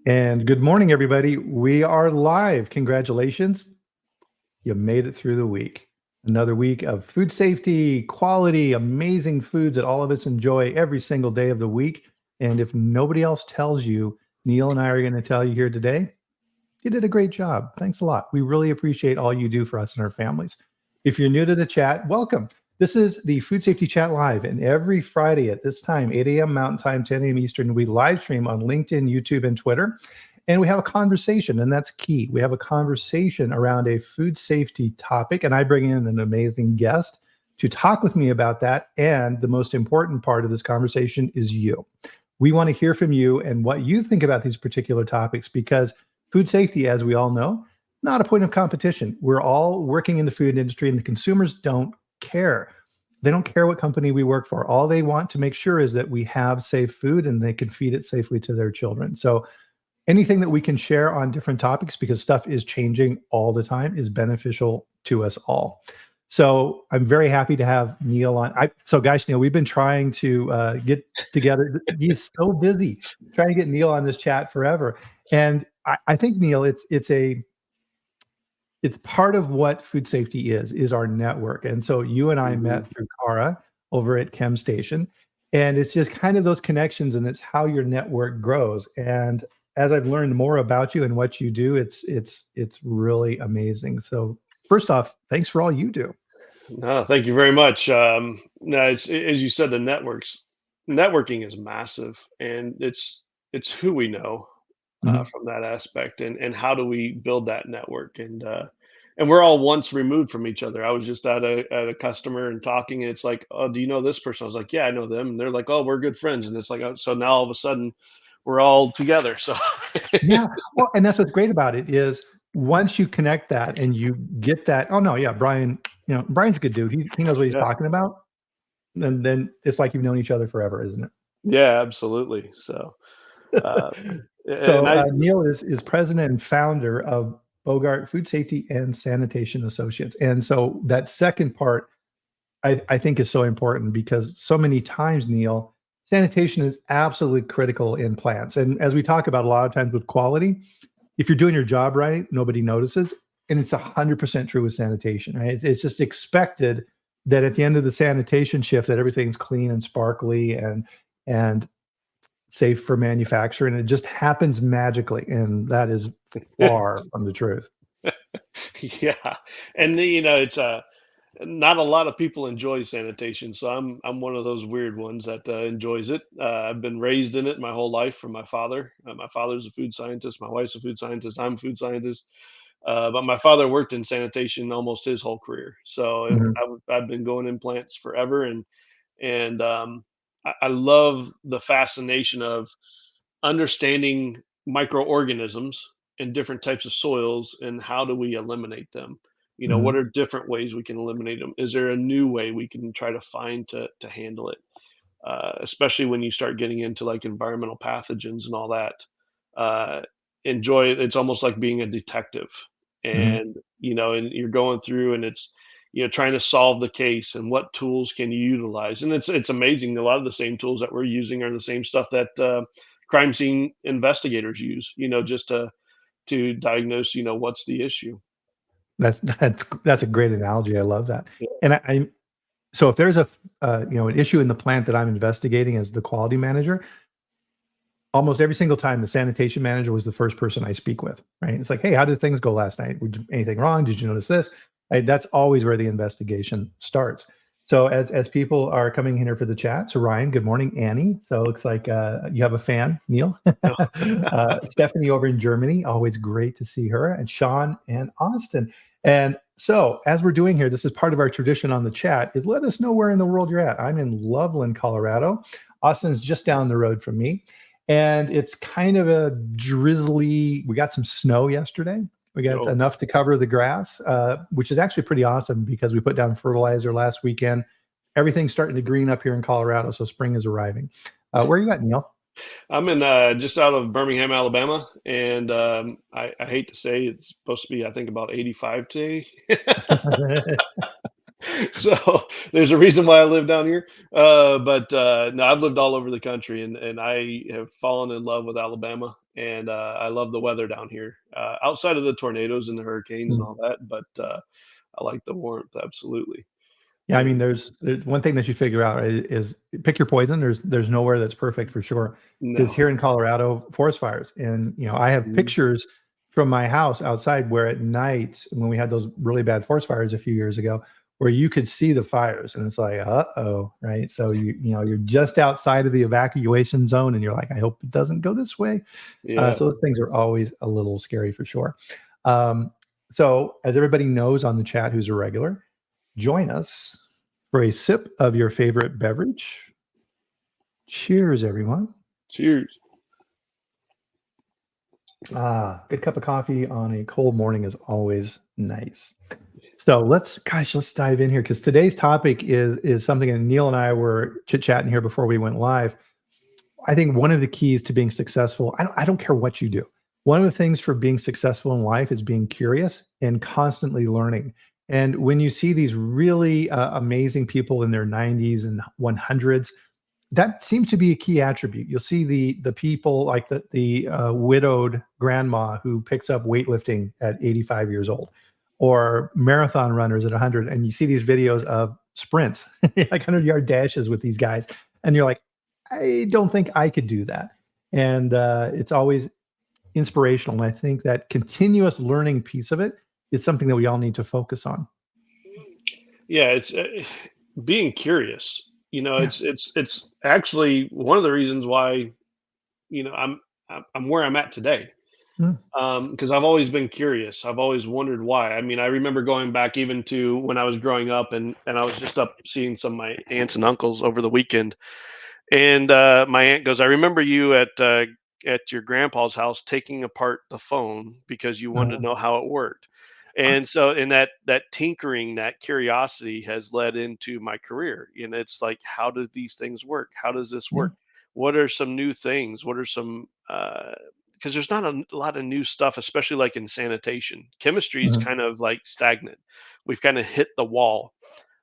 And good morning, everybody. We are live. Congratulations. You made it through the week. Another week of food safety, quality, amazing foods that all of us enjoy every single day of the week. And if nobody else tells you, Neil and I are going to tell you here today, you did a great job. Thanks a lot. We really appreciate all you do for us and our families. If you're new to the chat, welcome. This is the Food Safety Chat Live, and every Friday at this time, 8 a.m. Mountain Time, 10 a.m. Eastern, we live stream on LinkedIn, YouTube, and Twitter. And we have a conversation, and that's key. We have a conversation around a food safety topic, and I bring in an amazing guest to talk with me about that. And the most important part of this conversation is you. We want to hear from you and what you think about these particular topics, because food safety, as we all know, not a point of competition. We're all working in the food industry, and the consumers don't care. They don't care what company we work for. All they want to make sure is that we have safe food and they can feed it safely to their children. So anything that we can share on different topics, because stuff is changing all the time, is beneficial to us all. So I'm very happy to have Neil on. So gosh, Neil, we've been trying to get together. He's so busy trying to get Neil on this chat forever. And I think, Neil, it's part of what food safety is our network. And so you and I met through Cara over at Chem Station, and it's just kind of those connections, and it's how your network grows. And as I've learned more about you and what you do, it's really amazing. So first off, thanks for all you do. No, thank you very much. No, it's as you said, the networking is massive, and it's who we know Mhm. from that aspect, and how do we build that network, and we're all once removed from each other. I was just at a customer and talking, and it's like, oh, do you know this person? I was like, yeah, I know them, and they're like, oh, we're good friends, and it's like, oh, so now all of a sudden we're all together. So Yeah. Well, and that's what's great about it is once you connect that and you get that, oh no, yeah, Bryan, Bryan's a good dude. He knows what he's yeah, talking about. And then it's like you've known each other forever, isn't it? yeah, absolutely. So uh, and So I Neil is president and founder of Bogart Food Safety and Sanitation Associates. And so that second part, I think, is so important because so many times, Neil, sanitation is absolutely critical in plants. And as we talk about a lot of times with quality, if you're doing your job right, nobody notices. And it's 100% true with sanitation, right? It's just expected that at the end of the sanitation shift that everything's clean and sparkly and safe for manufacture, and it just happens magically, and that is far from the truth. yeah, and it's not a lot of people enjoy sanitation, so I'm one of those weird ones that enjoys it. I've been raised in it my whole life from my father. My father's a food scientist, my wife's a food scientist, I'm a food scientist. But my father worked in sanitation almost his whole career, so Mhm, I've been going in plants forever, and I love the fascination of understanding microorganisms in different types of soils and how do we eliminate them. What mhm. are different ways we can eliminate them? Is there a new way we can try to find to handle it? Especially when you start getting into like environmental pathogens and all that. uh, Enjoy it. It's almost like being a detective, Mhm. and you're going through, and it's trying to solve the case, and what tools can you utilize. And it's amazing, a lot of the same tools that we're using are the same stuff that crime scene investigators use, just to diagnose, what's the issue. That's a great analogy. I love that. Yeah. And so if there's an issue in the plant that I'm investigating as the quality manager, almost every single time the sanitation manager was the first person I speak with, right? It's like, hey, how did things go last night? Anything wrong? Did you notice this? Right? That's always where the investigation starts. So as people are coming in here for the chat, so Ryan, good morning, Annie. So it looks like you have a fan, Neil. Stephanie over in Germany, always great to see her, and Sean and Austin. And so as we're doing here, this is part of our tradition on the chat, is let us know where in the world you're at. I'm in Loveland, Colorado. Austin's just down the road from me. And it's kind of a drizzly, we got some snow yesterday. We got Oh, enough to cover the grass, which is actually pretty awesome because we put down fertilizer last weekend. Everything's starting to green up here in Colorado, so spring is arriving. Where are you at, Neil? I'm in just out of Birmingham, Alabama, and I hate to say it's supposed to be, I think, about 85 today. So there's a reason why I live down here. But no, I've lived all over the country, and I have fallen in love with Alabama, and I love the weather down here. Outside of the tornadoes and the hurricanes and Mm. all that, but I like the warmth absolutely. Yeah, I mean, And there's one thing that you figure out is pick your poison. There's nowhere that's perfect for sure. Is no, here in Colorado, forest fires, and I have Mhm. pictures from my house outside where at night when we had those really bad forest fires a few years ago, where you could see the fires, and it's like, uh-oh, right? So you're just outside of the evacuation zone, and you're like, I hope it doesn't go this way. Yeah, So those things are always a little scary for sure. Um, so as everybody knows on the chat, who's a regular, join us for a sip of your favorite beverage. Cheers, everyone. cheers. Good cup of coffee on a cold morning is always nice. So let's dive in here because today's topic is something that Neil and I were chit-chatting here before we went live. I think one of the keys to being successful, I don't care what you do. One of the things for being successful in life is being curious and constantly learning. And when you see these really amazing people in their 90s and 100s, that seems to be a key attribute. You'll see the people like the widowed grandma who picks up weightlifting at 85 years old, or marathon runners at 100, and you see these videos of sprints, like 100-yard dashes with these guys, and you're like, I don't think I could do that. And it's always inspirational. And I think that continuous learning piece of it is something that we all need to focus on. Yeah, it's being curious. Yeah. It's actually one of the reasons why I'm where I'm at today. Mm. Because I've always been curious. I've always wondered why. I mean, I remember going back even to when I was growing up, and I was just up seeing some of my aunts and uncles over the weekend, and my aunt goes, "I remember you at your grandpa's house taking apart the phone because you wanted to Uh, know how it worked." And so, in that tinkering, that curiosity has led into my career. And it's like, how do these things work? How does this yeah. work? What are some new things? What are some because there's not a lot of new stuff, especially like in sanitation. Chemistry is Mhm. kind of like stagnant. We've kind of hit the wall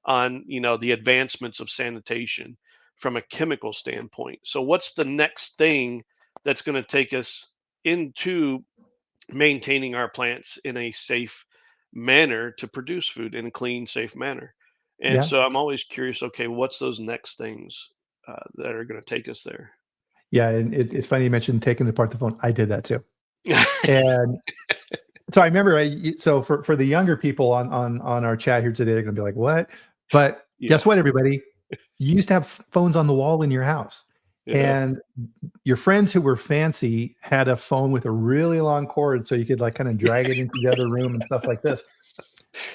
on the advancements of sanitation from a chemical standpoint. So what's the next thing that's going to take us into maintaining our plants in a safe manner to produce food in a clean, safe manner? And Yeah. so I'm always curious, okay, what's those next things that are going to take us there? Yeah, and it's funny you mentioned taking apart the phone. I did that too. And so I remember so for the younger people on our chat here today, they're gonna be like, "What?" But Yeah, guess what, everybody? You used to have phones on the wall in your house, yeah, and your friends who were fancy had a phone with a really long cord, so you could, like, kinda drag it into the other room and stuff like this.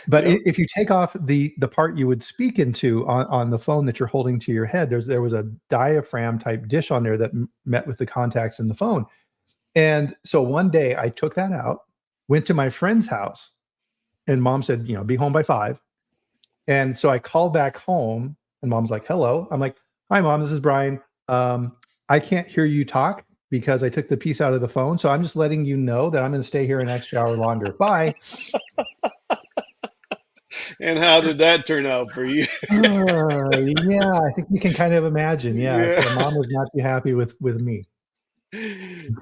But yeah, if you take off the part you would speak into on the phone that you're holding to your head, there was a diaphragm type dish on there that met with the contacts in the phone. And so one day I took that out, went to my friend's house, and mom said, be home by 5. And so I called back home, and mom's like, hello. I'm like, hi, mom, this is Brian. I can't hear you talk because I took the piece out of the phone. So I'm just letting you know that I'm going to stay here an extra hour longer. Bye. and how did that turn out for you? Yeah, I think you can kind of imagine. Yeah. Yeah. So mom was not too happy with me.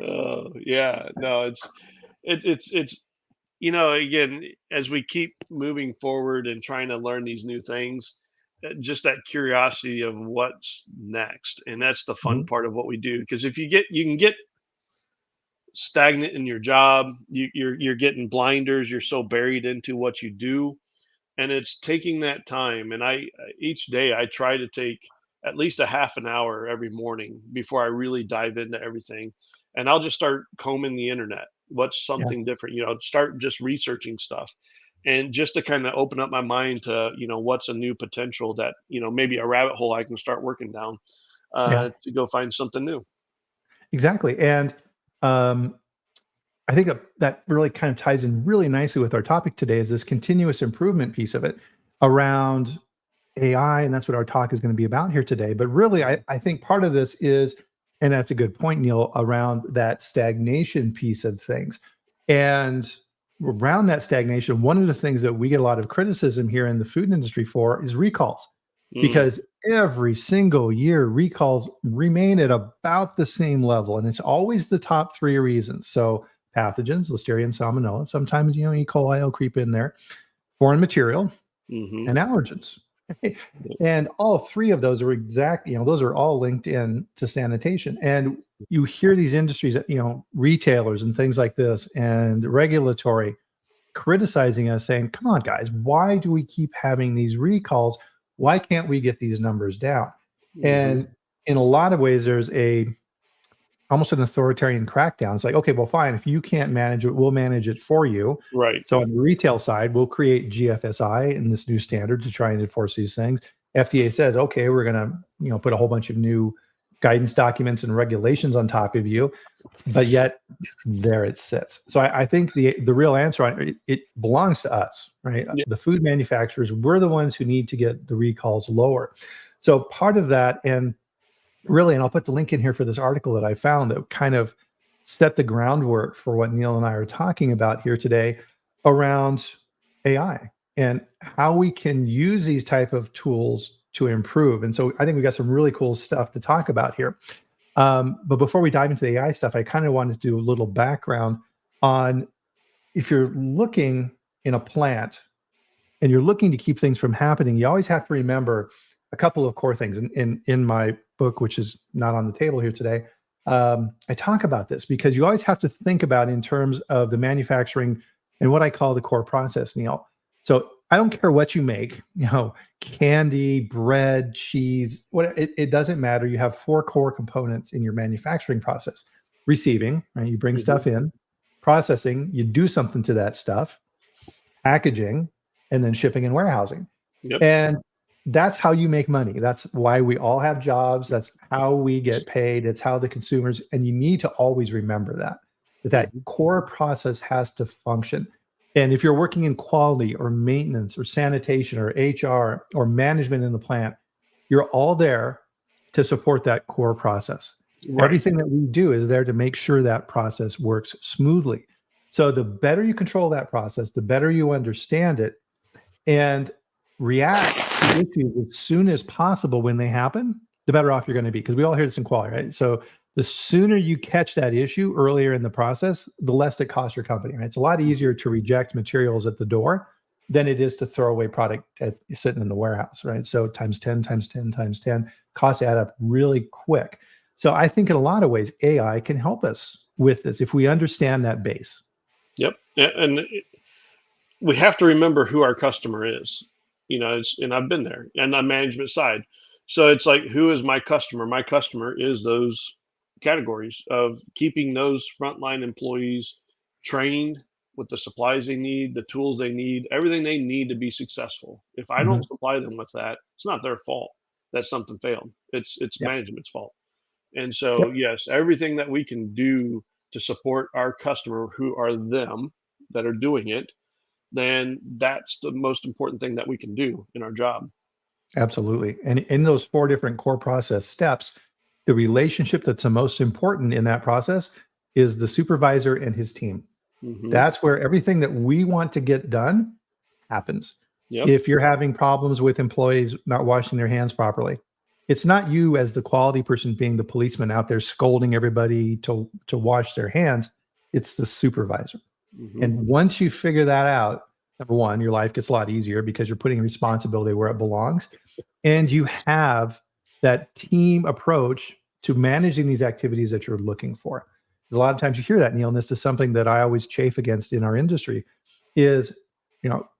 Oh, yeah. No, it's again, as we keep moving forward and trying to learn these new things, just that curiosity of what's next, and that's the fun Mhm. part of what we do. Because if you can get stagnant in your job, you're getting blinders. You're so buried into what you do, and it's taking that time. And each day I try to take at least a half an hour every morning before I really dive into everything, and I'll just start combing the internet. What's Yeah. something different? Start just researching stuff, and just to kind of open up my mind to what's a new potential that maybe a rabbit hole I can start working down Yeah. to go find something new. Exactly. And um, I think that really kind of ties in really nicely with our topic today is this continuous improvement piece of it around AI, and that's what our talk is going to be about here today. But really, I think part of this is, and that's a good point, Neil, around that stagnation piece of things. And around that stagnation, one of the things that we get a lot of criticism here in the food industry for is recalls, Mm, because every single year recalls remain at about the same level, and it's always the top three reasons. So pathogens, Listeria and Salmonella. Sometimes E. coli will creep in there. Foreign material, mhm. and allergens. Yep. And all three of those are those are all linked in to sanitation. And you hear these industries, retailers and things like this, and regulatory criticizing us, saying, come on, guys, why do we keep having these recalls? Why can't we get these numbers down? Mhm. And in a lot of ways, there's almost an authoritarian crackdown. It's like, okay, well, fine. If you can't manage it, we'll manage it for you. Right. So on the retail side, we'll create GFSI in this new standard to try and enforce these things. FDA says, okay, we're going to, put a whole bunch of new guidance documents and regulations on top of you, but yet there it sits. So I think the real answer on it belongs to us, right? Yeah. The food manufacturers, we're the ones who need to get the recalls lower. So part of that, and really, and I'll put the link in here for this article that I found that kind of set the groundwork for what Neil and I are talking about here today around AI and how we can use these type of tools to improve. And so I think we got some really cool stuff to talk about here. But before we dive into the AI stuff, I kind of wanted to do a little background on, if you're looking in a plant and you're looking to keep things from happening, you always have to remember a couple of core things. In my book, which is not on the table here today, I talk about this because you always have to think about in terms of the manufacturing and what I call the core process, Neil. So I don't care what you make, candy, bread, cheese, it doesn't matter. You have four core components in your manufacturing process. Receiving, right? You bring Mhm. stuff in. Processing, you do something to that stuff. Packaging, and then shipping and warehousing. Yep. And that's how you make money. That's why we all have jobs. That's how we get paid. It's how the consumers, and you need to always remember that Mhm. core process has to function. And if you're working in quality or maintenance or sanitation or HR or management in the plant, you're all there to support that core process. Right. Everything that we do is there to make sure that process works smoothly. So the better you control that process, the better you understand it and react to issues as soon as possible when they happen, the better off you're going to be. Because we all hear this in quality, right? So the sooner you catch that issue earlier in the process, the less it costs your company, right? It's a lot easier to reject materials at the door than it is to throw away product sitting in the warehouse, right? So times 10, times 10, times 10, costs add up really quick. So I think in a lot of ways, AI can help us with this if we understand that base. Yep. And we have to remember who our customer is. And I've been there and on management side. So it's like, who is my customer? My customer is those categories of keeping those frontline employees trained with the supplies they need, the tools they need, everything they need to be successful. If I don't Mhm. supply them with that, it's not their fault that something failed. It's Yep. management's fault. And so, Yep. yes, everything that we can do to support our customer, who are them that are doing it, then that's the most important thing that we can do in our job. Absolutely. And in those four different core process steps, the relationship that's the most important in that process is the supervisor and his team. Hmm. That's where everything that we want to get done happens. Yep. If you're having problems with employees not washing their hands properly, it's not you as the quality person being the policeman out there scolding everybody to wash their hands. It's the supervisor. Hmm. And once you figure that out, number one, your life gets a lot easier because you're putting responsibility where it belongs. And you have that team approach to managing these activities that you're looking for. 'Cause a lot of times you hear that, Neil, and this is something that I always chafe against in our industry is,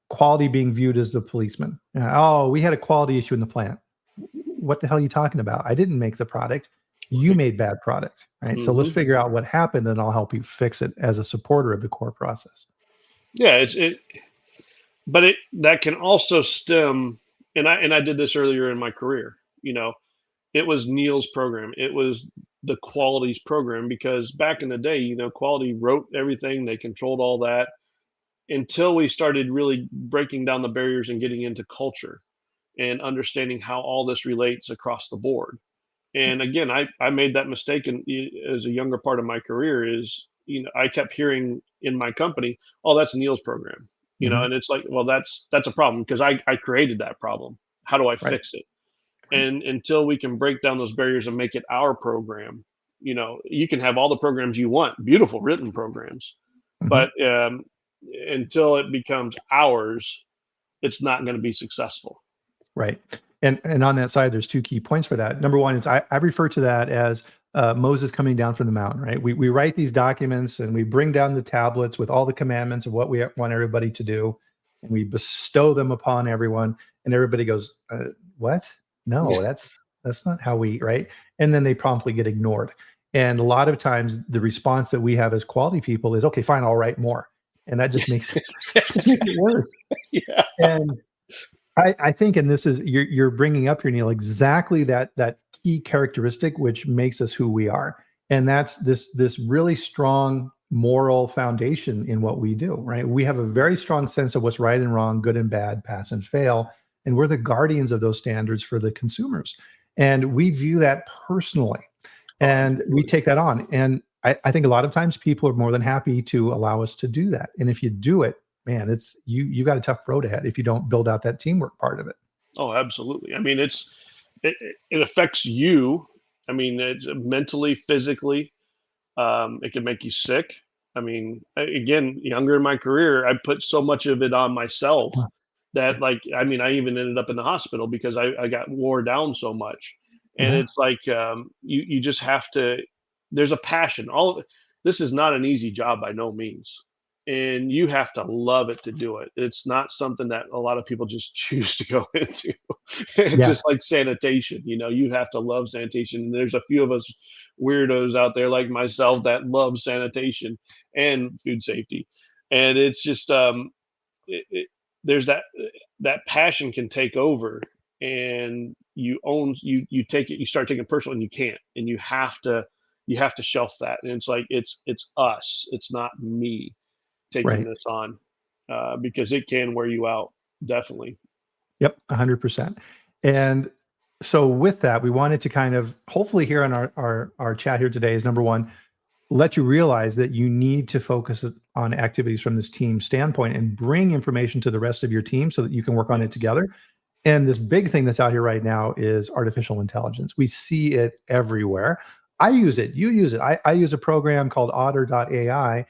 quality being viewed as the policeman. Oh, we had a quality issue in the plant. What the hell are you talking about? I didn't make the product. You Right. made bad product, right? So let's Hmm. figure out what happened and I'll help you fix it as a supporter of the core process. Yeah. But it that can also stem, and I did this earlier in my career. It was Neil's program. It was the quality's program because back in the day, quality wrote everything. They controlled all that until we started really breaking down the barriers and getting into culture and understanding how all this relates across the board. And again, I made that mistake as a younger part of my career is I kept hearing in my company, "Oh, that's Neil's program," Hmm. and it's like, well, that's a problem because I created that problem. How do I Right. fix it? Right. And until we can break down those barriers and make it our program, you can have all the programs you want, beautiful written programs, Hmm. but until it becomes ours, it's not going to be successful. Right. And on that side, there's two key points for that. Number one is I refer to that as Moses coming down from the mountain, right? We write these documents and we bring down the tablets with all the commandments of what we want everybody to do, and we bestow them upon everyone, and everybody goes, "What? No, that's not how we," right? And then they promptly get ignored. And a lot of times, the response that we have as quality people is, "Okay, fine, I'll write more," and that just makes just makes it worse. Yeah. And I think, and this is you're bringing up here, Neil, exactly that key characteristic which makes us who we are, and that's this really strong moral foundation in what we do. Right? We have a very strong sense of what's right and wrong, good and bad, pass and fail, and we're the guardians of those standards for the consumers, and we view that personally, Oh, and we absolutely. take that on. And I think a lot of times people are more than happy to allow us to do that, and if you do it, man, it's you got a tough road ahead if you don't build out that teamwork part of it. Oh, absolutely. I mean, it affects you. I mean, it's mentally, physically. It can make you sick. I mean, again, younger in my career, I put so much of it on myself Huh. that, Yeah. like, I mean, I even ended up in the hospital because I got wore down so much. And Yeah. it's like, you just have to. There's a passion. All of it. This is not an easy job by no means, and you have to love it to do it. It's not something that a lot of people just choose to go into. It's Yeah. just like sanitation. You have to love sanitation. And there's a few of us weirdos out there like myself that love sanitation and food safety, and it's just there's that passion can take over, and you take it, you start taking it personal, and you can't, and you have to shelf that, and it's like it's us, it's not me taking Right. this on, because it can wear you out, definitely. Yep. 100%. And so with that, we wanted to kind of hopefully here on our chat here today is number one, let you realize that you need to focus on activities from this team standpoint and bring information to the rest of your team so that you can work on it Yes. together. And this big thing that's out here right now is artificial intelligence. We see it everywhere. I use it. You use it. I use a program called otter.ai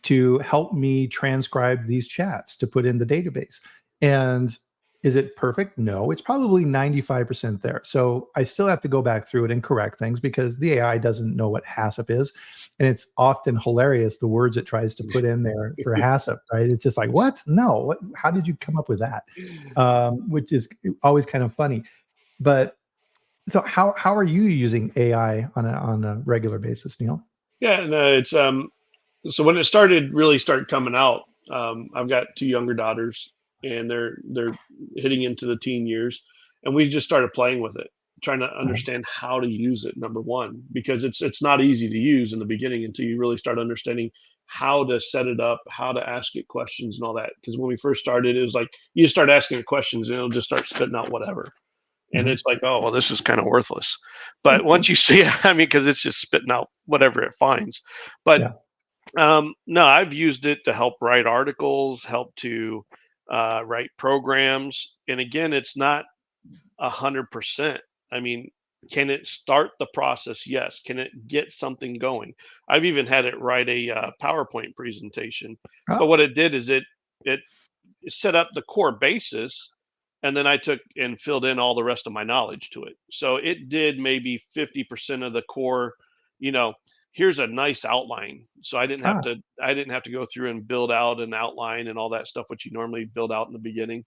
to help me transcribe these chats to put in the database. And is it perfect? No, it's probably 95% there. So I still have to go back through it and correct things because the AI doesn't know what HACCP is. And it's often hilarious the words it tries to put in there for HACCP, right? It's just like, what? No, what? How did you come up with that? Which is always kind of funny. But so how are you using AI on a regular basis, Neil? Yeah, no, it's so when it really started coming out, I've got two younger daughters, and they're hitting into the teen years, and we just started playing with it, trying to Uh, understand how to use it. Number one, because it's not easy to use in the beginning until you really start understanding how to set it up, how to ask it questions and all that. Because when we first started, it was like you just start asking it questions and it'll just start spitting out whatever. And mhm. it's like, oh well, this is kind of worthless. But once you see it, I mean, because it's just spitting out whatever it finds. But Yeah, no, I've used it to help write articles, help to write programs, and again, it's not 100%. I mean, can it start the process? Yes. Can it get something going? I've even had it write a PowerPoint presentation. But oh, what it did is it set up the core basis, and then I took and filled in all the rest of my knowledge to it. So it did maybe 50% of the core, you know, here's a nice outline. So ah, I didn't have to go through and build out an outline and all that stuff which you normally build out in the beginning.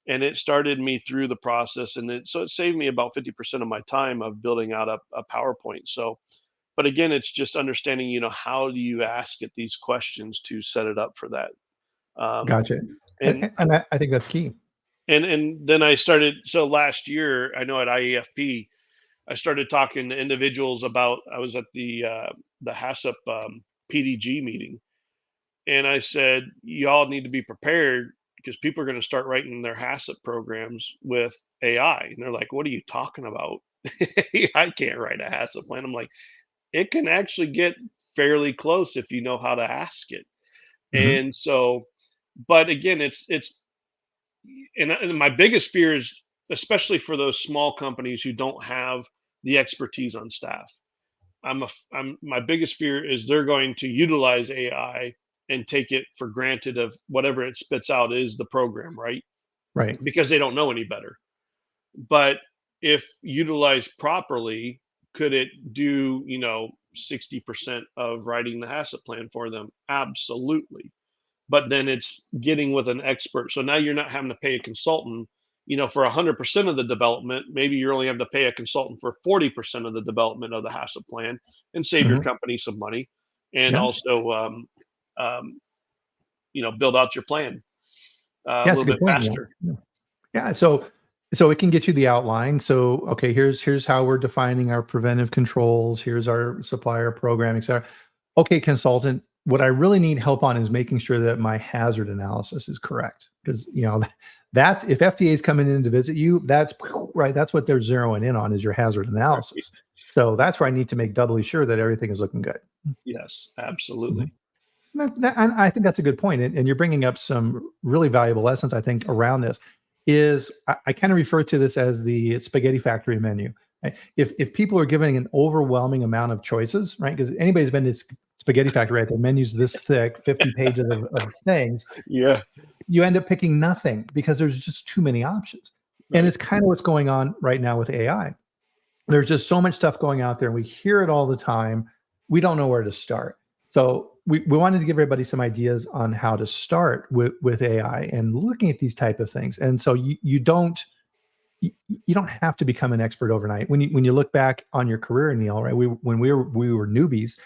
And it started me through the process, and it saved me about 50% of my time of building out a PowerPoint. So but again, it's just understanding, how do you ask it these questions to set it up for that. Um, gotcha. and And I think that's key. and then I started, so last year, I know at IEFP, I started talking to individuals about, I was at the HACCP PDG meeting, and I said, y'all need to be prepared because people are going to start writing their HACCP programs with AI. And they're like, what are you talking about? I can't write a HACCP plan. I'm like, it can actually get fairly close if you know how to ask it. Hmm. And so, but again, and my biggest fear is, especially for those small companies who don't have the expertise on staff. I'm my biggest fear is they're going to utilize AI and take it for granted of whatever it spits out is the program, right? Right. Because they don't know any better. But if utilized properly, could it do, 60% of writing the HACCP plan for them? Absolutely. But then it's getting with an expert. So now you're not having to pay a consultant, for 100% of the development. Maybe you're only having to pay a consultant for 40% of the development of the HACCP plan and save your Hmm. company some money, and Yeah. also, um, build out your plan a Yeah, it's little a good bit point. faster. Yeah. Yeah, so it can get you the outline. So, okay, here's how we're defining our preventive controls. Here's our supplier program, et cetera. Okay, consultant, what I really need help on is making sure that my hazard analysis is correct. Because that if FDA is coming in to visit you, that's right. That's what they're zeroing in on is your hazard analysis. So that's where I need to make doubly sure that everything is looking good. Yes, Mhm. absolutely. And I think that's a good point, and you're bringing up some really valuable lessons. I think around this is I kind of refer to this as the spaghetti factory menu. Right? If people are giving an overwhelming amount of choices, right? Because anybody's been to spaghetti factory, right? The menu's this thick, 50 pages of things. Yeah, You end up picking nothing because there's just too many options, and right. it's kind of what's going on right now with AI. There's just so much stuff going out there, and we hear it all the time. We don't know where to start. So we wanted to give everybody some ideas on how to start with AI and looking at these type of things. And so you, you don't have to become an expert overnight. When you look back on your career, Neil, right? When we were newbies,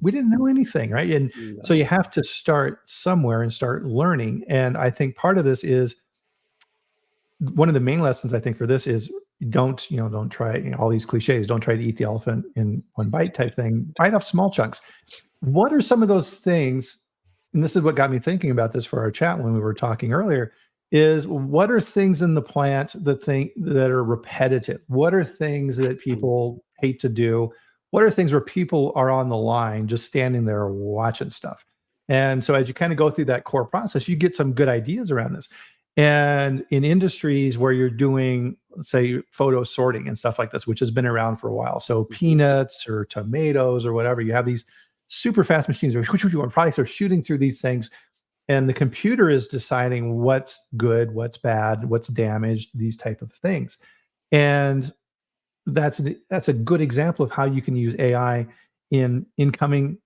we didn't know anything, right? And so you No. have to start somewhere and start learning. And I think part of this is one of the main lessons I think for this is don't try all these cliches. Don't try to eat the elephant in one bite type thing. Bite off small chunks. What are some of those things? And this is what got me thinking about this for our chat when we were talking earlier. Is what are things in the plant that are repetitive? What are things that people hate to do? What are things where people are on the line just standing there watching stuff? And so as you kind of go through that core process, you get some good ideas around this. And in industries where you're doing, say, photo sorting and stuff like this, which has been around for a while. So Mhm. peanuts or tomatoes or whatever, you have these super fast machines where products are shooting through these things, and the computer is deciding what's good, what's bad, what's damaged, these type of things. And that's a good example of how you can use AI in incoming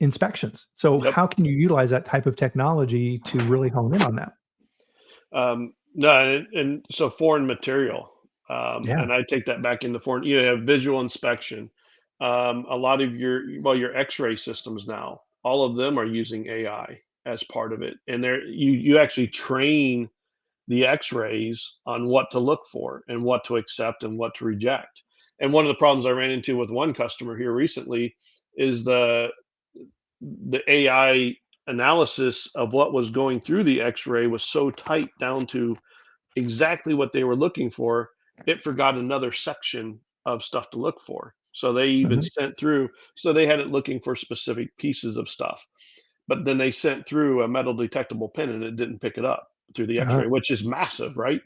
inspections. So Yep. how can you utilize that type of technology to really hone in on that? No, and so foreign material, Yeah. and I take that back into foreign. You have visual inspection. A lot of your X-ray systems now, all of them are using AI as part of it, and you actually train the X-rays on what to look for and what to accept and what to reject. And one of the problems I ran into with one customer here recently is the AI analysis of what was going through the X-ray was so tight down to exactly what they were looking for, it forgot another section of stuff to look for. So they even Mhm. sent through, so they had it looking for specific pieces of stuff. But then they sent through a metal detectable pin and it didn't pick it up through the Uh, X-ray, which is massive, right?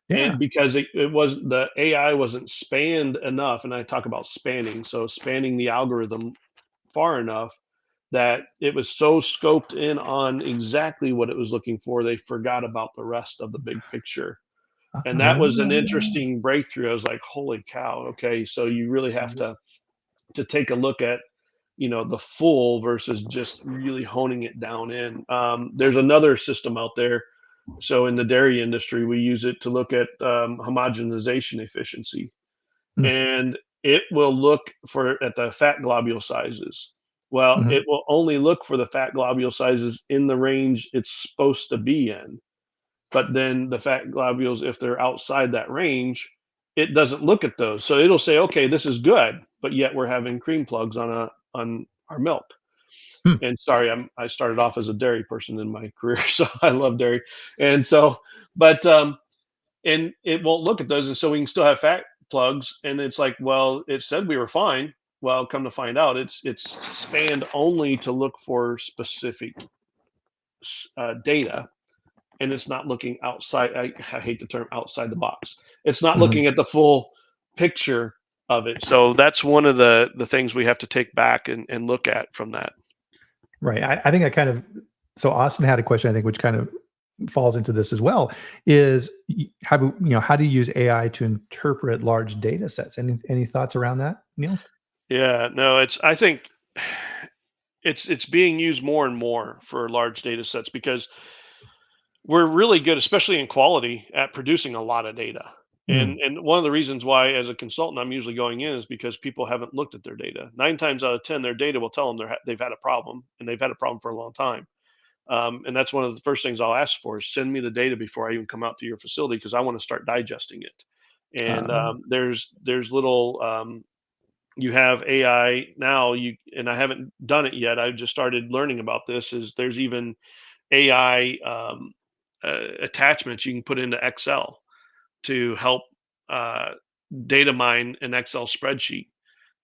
yeah. And because it was the AI wasn't spanned enough, and I talk about spanning, so spanning the algorithm far enough that it was so scoped in on exactly what it was looking for, they forgot about the rest of the big picture. And that was an Uh, interesting breakthrough. I was like, "Holy cow, okay, so you really have to take a look at, the full versus just really honing it down in." There's another system out there. So in the dairy industry, we use it to look at, homogenization efficiency, mm, and it will look for at the fat globule sizes. Well, mhm, it will only look for the fat globule sizes in the range it's supposed to be in. But then the fat globules, if they're outside that range, it doesn't look at those. So it'll say, okay, this is good, but yet we're having cream plugs on our milk. hmm, And sorry, I started off as a dairy person in my career, so I love dairy. And so, but and it won't look at those, and so we can still have fat plugs. And it's like, well, it said we were fine. Well, come to find out, it's spanned only to look for specific data, and it's not looking outside. I hate the term outside the box. It's not Mhm. looking at the full picture of it. So that's one of the things we have to take back and look at from that. Right. I think I kind of so Austin had a question, I think, which kind of falls into this as well, is how do you use AI to interpret large data sets? Any thoughts around that, Neil? Yeah, no, it's I think it's being used more and more for large data sets because we're really good, especially in quality, at producing a lot of data. Mm. And one of the reasons why, as a consultant, I'm usually going in is because people haven't looked at their data. 9 times out of 10, their data will tell them they've had a problem, and they've had a problem for a long time. And that's one of the first things I'll ask for is send me the data before I even come out to your facility because I want to start digesting it. And Uh, there's little you have AI now. You and I haven't done it yet. I've just started learning about this. Is there's even AI attachments you can put into Excel to help uh, data mine an Excel spreadsheet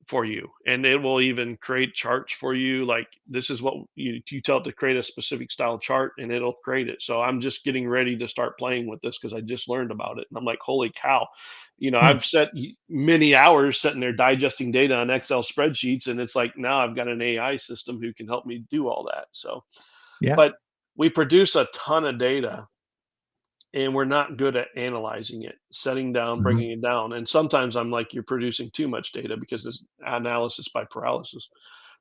for you, and it will even create charts for you. Like this is what you tell it to create a specific style chart, and it'll create it. So I'm just getting ready to start playing with this because I just learned about it, and I'm like, holy cow! hmm. I've set many hours sitting there digesting data on Excel spreadsheets, and it's like now I've got an AI system who can help me do all that. So, Yeah. but we produce a ton of data and we're not good at analyzing it, setting down, Mhm. breaking it down. And sometimes I'm like, you're producing too much data because it's analysis by paralysis.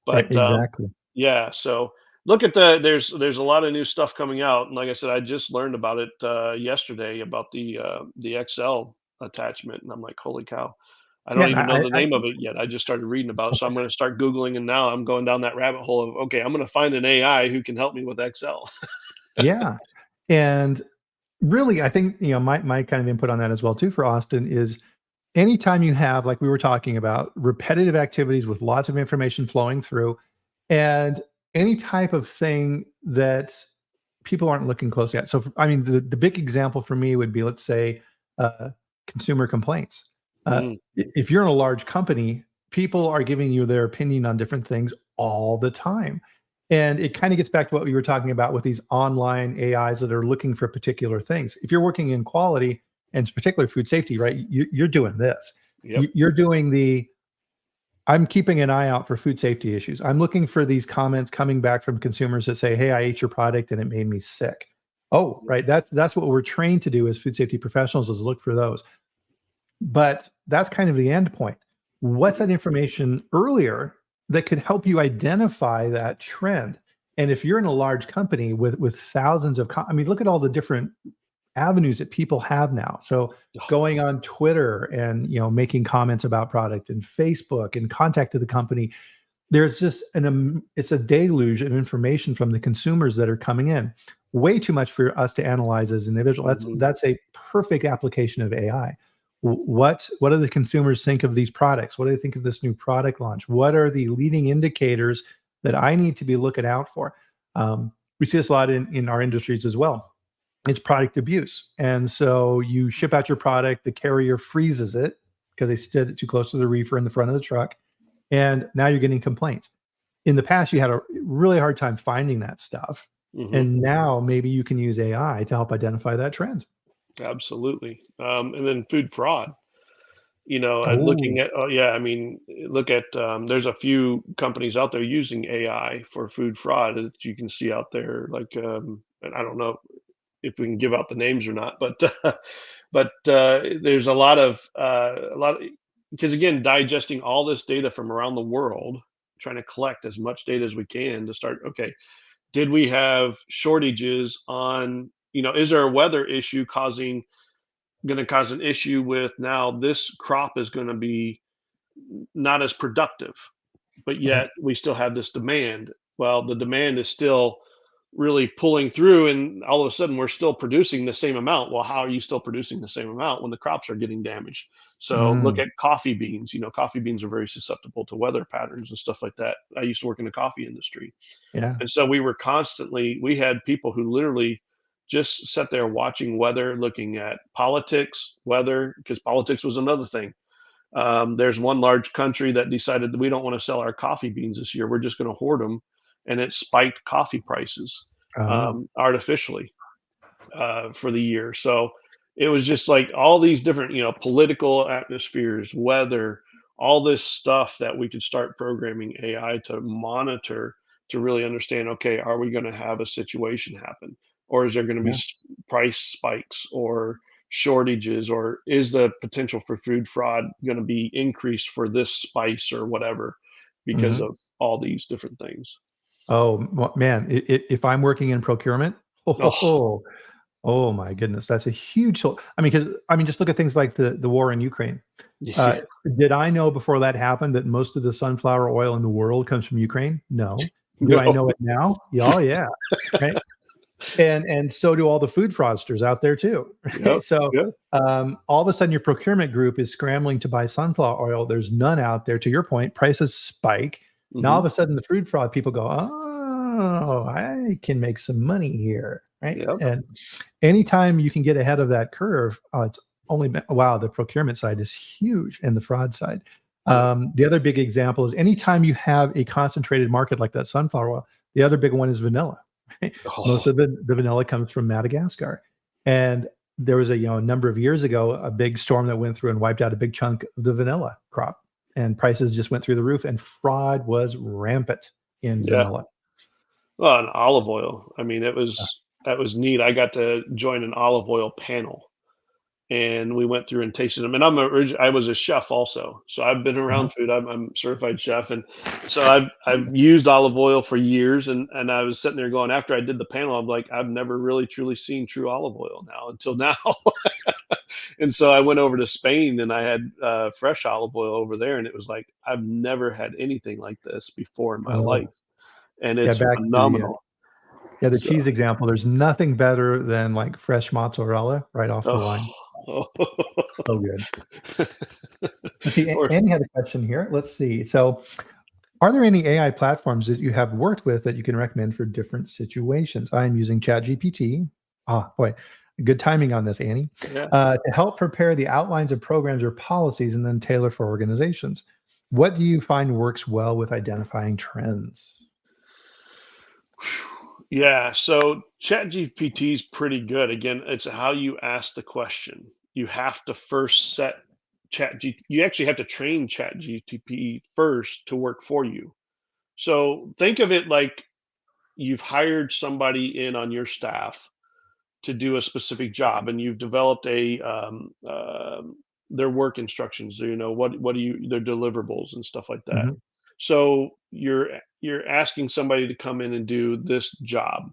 But Exactly. yeah, so look at there's a lot of new stuff coming out, and like I said, I just learned about it yesterday about the Excel attachment, and I'm like, holy cow! I Yeah. don't And even know the name of it yet. I just started reading about it, so I'm going to start googling, and now I'm going down that rabbit hole of okay, I'm going to find an AI who can help me with Excel. Yeah. And really, I think, my kind of input on that as well too for Austin is anytime you have, like we were talking about, repetitive activities with lots of information flowing through, and any type of thing that people aren't looking closely at. So, I mean, the big example for me would be, let's say, uh, consumer complaints. Mm, If you're in a large company, people are giving you their opinion on different things all the time. And it kind of gets back to what we were talking about with these online AIs that are looking for particular things. If you're working in quality, and particularly food safety, right? You're doing this. yep. You're doing I'm keeping an eye out for food safety issues. I'm looking for these comments coming back from consumers that say, "Hey, I ate your product and it made me sick." Oh, right. That's what we're trained to do as food safety professionals is look for those. But that's kind of the end point. What's Mhm. that information earlier that could help you identify that trend? And if you're in a large company with thousands of, I mean, look at all the different avenues that people have now. So going on Twitter and making comments about product and Facebook and contact to the company, there's just it's a deluge of information from the consumers that are coming in. Way too much for us to analyze as an individual. That's Mhm. that's a perfect application of AI. What do the consumers think of these products? What do they think of this new product launch? What are the leading indicators that I need to be looking out for? We see this a lot in our industries as well. It's product abuse. And so you ship out your product, the carrier freezes it because they stood it too close to the reefer in the front of the truck. And now you're getting complaints. In the past, you had a really hard time finding that stuff. Mhm. And now maybe you can use AI to help identify that trend. Absolutely. And then food fraud. Looking Oh, at yeah, I mean, look at there's a few companies out there using AI for food fraud that you can see out there. Like, and I don't know if we can give out the names or not, but there's a lot of because again, digesting all this data from around the world, trying to collect as much data as we can to start. Okay, did we have shortages on? Is there a weather issue going to cause an issue with now this crop is going to be not as productive, but right. yet we still have this demand. Well, the demand is still really pulling through, and all of a sudden we're still producing the same amount. Well, how are you still producing the same amount when the crops are getting damaged? So look Mm, at coffee beans. Coffee beans are very susceptible to weather patterns and stuff like that. I used to work in the coffee industry, yeah. and so we had people who literally just sat there watching weather, looking at politics, weather, because politics was another thing. There's one large country that decided that we don't want to sell our coffee beans this year. We're just going to hoard them, and it spiked coffee prices Oh, artificially for the year. So it was just like all these different, political atmospheres, weather, all this stuff that we could start programming AI to monitor to really understand. Okay, are we going to have a situation happen, or is there going to be yeah. price spikes or shortages, or is the potential for food fraud going to be increased for this spice or whatever because Mhm. of all these different things? Oh, man, if I'm working in procurement, Oh, oh, oh my goodness, that's a huge I mean, because I mean, just look at things like the war in Ukraine. Uh, yeah, did I know before that happened that most of the sunflower oil in the world comes from Ukraine? No. Do I no, know it now? Yeah, oh, yeah, right? And so do all the food fraudsters out there too, yep, right? So, yep. all of a sudden, your procurement group is scrambling to buy sunflower oil. There's none out there. To your point, prices spike. Now, all Hmm. of a sudden, the food fraud people go, "Oh, I can make some money here," right? Yep. And anytime you can get ahead of that curve, it's only been wow, the procurement side is huge and the fraud side. Yep. The other big example is anytime you have a concentrated market like that sunflower oil, the other big one is vanilla. Right? Oh, Most of the vanilla comes from Madagascar. And there was a number of years ago, a big storm that went through and wiped out a big chunk of the vanilla crop. And prices just went through the roof and fraud was rampant in yeah. vanilla. Well, and olive oil. I mean, Uh, that was neat. I got to join an olive oil panel, and we went through and tasted them. And I was a chef also, so I've been uh-huh. around food. I'm certified chef, and so I've used olive oil for years. And I was sitting there going, after I did the panel, I'm like, I've never really truly seen true olive oil now until now. And so I went over to Spain and I had fresh olive oil over there, and it was like I've never had anything like this before in my life, Oh, and yeah, it's back to phenomenal. the So, cheese example. There's nothing better than like fresh mozzarella right off the line. oh, So good. Let's see, or Annie had a question here. Let's see. So, are there any AI platforms that you have worked with that you can recommend for different situations? I'm using ChatGPT. Ah, boy, good timing on this, Annie. yeah. To help prepare the outlines of programs or policies and then tailor for organizations. What do you find works well with identifying trends? Yeah, so ChatGPT is pretty good. Again, it's how you ask the question. You have to first set you actually have to train ChatGPT first to work for you. So think of it like you've hired somebody in on your staff to do a specific job, and you've developed their work instructions. What do you their deliverables and stuff like that. Mhm, So you're asking somebody to come in and do this job.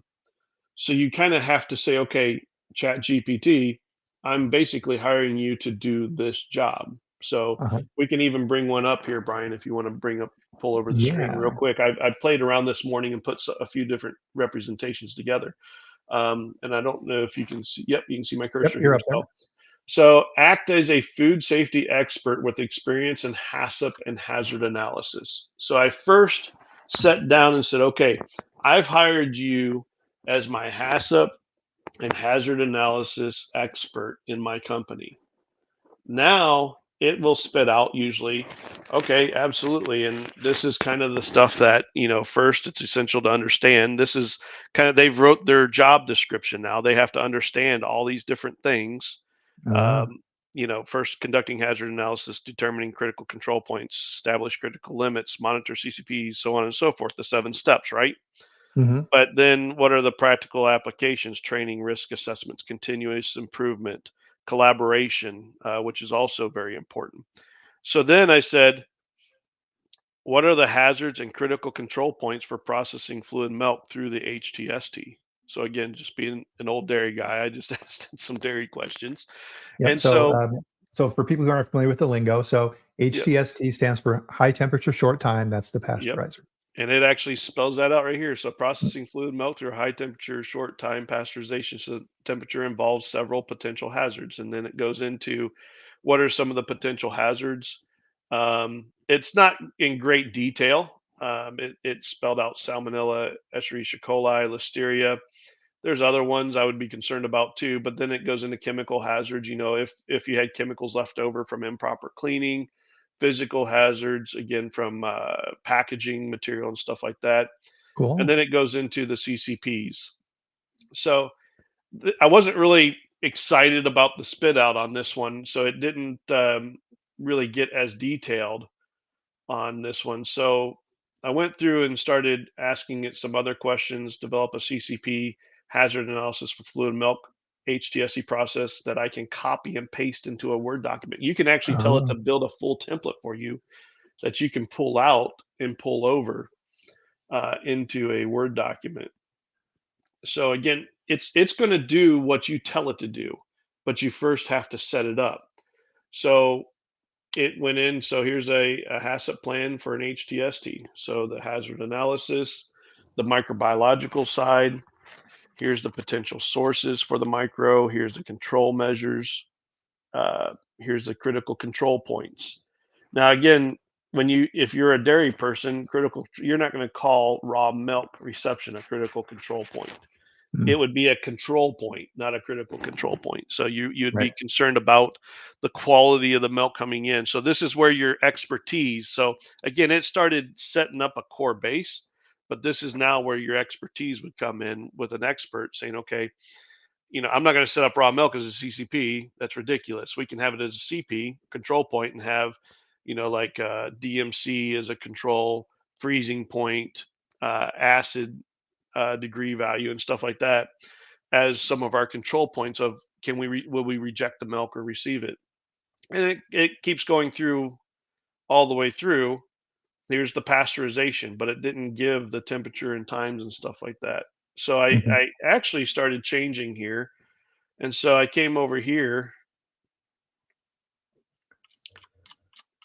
So you kind of have to say, okay, Chat GPT, I'm basically hiring you to do this job. So uh-huh. we can even bring one up here, Brian, if you want to pull over the screen real Yeah. quick. I played around this morning and put a few different representations together. And I don't know if you can see. Yep, you can see my Yep, cursor you're here. up there. So act as a food safety expert with experience in HACCP and hazard analysis. So I first sat down and said, okay, I've hired you as my HACCP and hazard analysis expert in my company. Now it will spit out usually, okay, absolutely. And this is kind of the stuff that, first it's essential to understand. This is kind of, they've wrote their job description now. They have to understand all these different things. Ah, Um, first conducting hazard analysis, determining critical control points, establish critical limits, monitor CCPs, so on and so forth, the 7 steps, right? mhm, But then what are the practical applications? Training, risk assessments, continuous improvement, collaboration, which is also very important. So then I said, what are the hazards and critical control points for processing fluid melt through the HTST? So again, just being an old dairy guy, I just asked some dairy questions. yep. And So, so, so for people who aren't familiar with the lingo, so yep, HTST stands for high temperature short time. That's the yep. pasteurizer. And it actually spells that out right here. So processing fluid melt through high temperature, short time pasteurization. So temperature involves several potential hazards. And then it goes into what are some of the potential hazards. It's not in great detail. It's spelled out salmonella, Escherichia coli, listeria. There's other ones I would be concerned about too, but then it goes into chemical hazards. If you had chemicals left over from improper cleaning, physical hazards, again, from packaging material and stuff like that. And Cool. then it goes into the CCPs. So I wasn't really excited about the spit out on this one. So it didn't really get as detailed on this one. So I went through and started asking it some other questions, develop a CCP hazard analysis for fluid milk HTSE process that I can copy and paste into a Word document. You can actually tell it to Oh. build a full template for you that you can pull out and pull over into a Word document. So again, it's going to do what you tell it to do, but you first have to set it up. So it went in. So here's a HACCP plan for an HTST. So the hazard analysis, the microbiological side. Here's the potential sources for the micro. Here's the control measures. Here's the critical control points. Now, again, if you're a dairy person, you're not going to call raw milk reception a critical control point. It Mm, would be a control point, not a critical control point. So you'd right. be concerned about the quality of the milk coming in. So this is where your expertise. So again, it started setting up a core base, but this is now where your expertise would come in with an expert saying, okay, I'm not going to set up raw milk as a CCP. That's ridiculous. We can have it as a CP control point and have, like DMC as a control, freezing point, acid degree value, and stuff like that as some of our control points of will we reject the milk or receive it, and it keeps going through all the way through. Here's the pasteurization, but it didn't give the temperature and times and stuff like that. So I, Mhm. I actually started changing here, and so I came over here,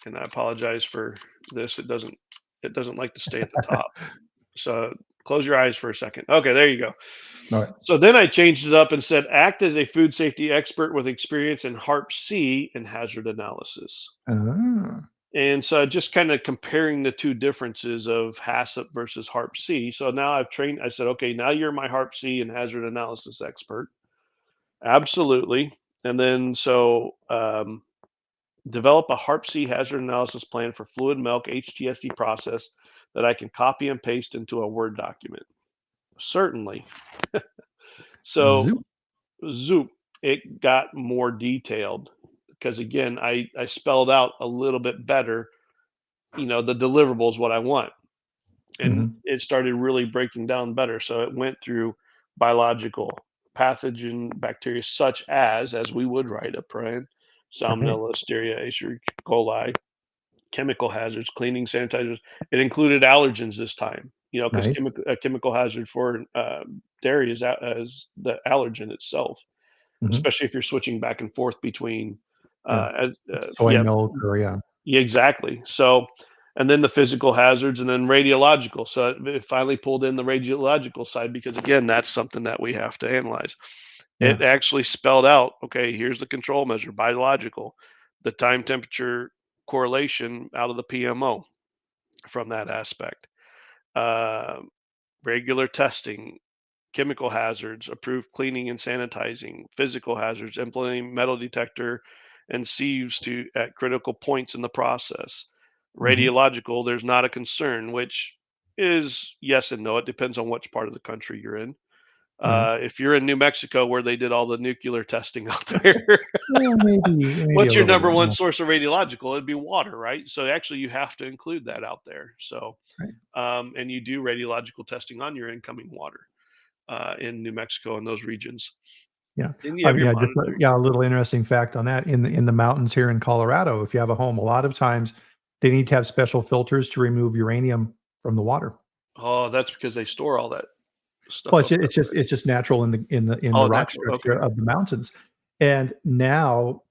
and I apologize for this. It doesn't like to stay at the top. So close your eyes for a second. Okay, there you go. All right. So then I changed it up and said, act as a food safety expert with experience in HARP C and hazard analysis. Ah. And so just kind of comparing the two differences of HACCP versus HARP C. So now I said, okay, now you're my HARP C and hazard analysis expert. Absolutely. And then develop a HARP C hazard analysis plan for fluid milk HTSD process that I can copy and paste into a Word document. Certainly. So Zoop. Zoop, it got more detailed because again, I spelled out a little bit better, the deliverables, what I want. And Mhm. it started really breaking down better. So it went through biological pathogen bacteria as we would write up, Brian, Right. Salmonella, Listeria, Escherichia coli, chemical hazards, cleaning sanitizers. It included allergens this time, because Nice. a chemical hazard for dairy is the allergen itself, Mhm. especially if you're switching back and forth between, Yeah. Soy yeah, milk or yeah. yeah, exactly. So, and then the physical hazards, and then radiological. So it finally pulled in the radiological side because again, that's something that we have to analyze. Yeah. It actually spelled out, okay, here's the control measure, biological, the time temperature correlation out of the PMO from that aspect. Uh, Regular testing, chemical hazards, approved cleaning and sanitizing, physical hazards, implementing metal detector and sieves at critical points in the process. Mhm. Radiological, there's not a concern, which is yes and no. It depends on which part of the country you're in. Mhm. If you're in New Mexico, where they did all the nuclear testing out there, Well, maybe a what's your little number bit. one Yeah. source of radiological? It'd be water, right? So actually, you have to include that out there. So, Right. and you do radiological testing on your incoming water in New Mexico and those regions. Yeah. Then you have your Yeah, just monitoring. yeah, a little interesting fact on that. In the mountains here in Colorado, if you have a home, a lot of times they need to have special filters to remove uranium from the water. Oh, that's because they store all that Well, stuff up that way. it's just natural in the Oh, rock natural. Okay. structure of the mountains. And now,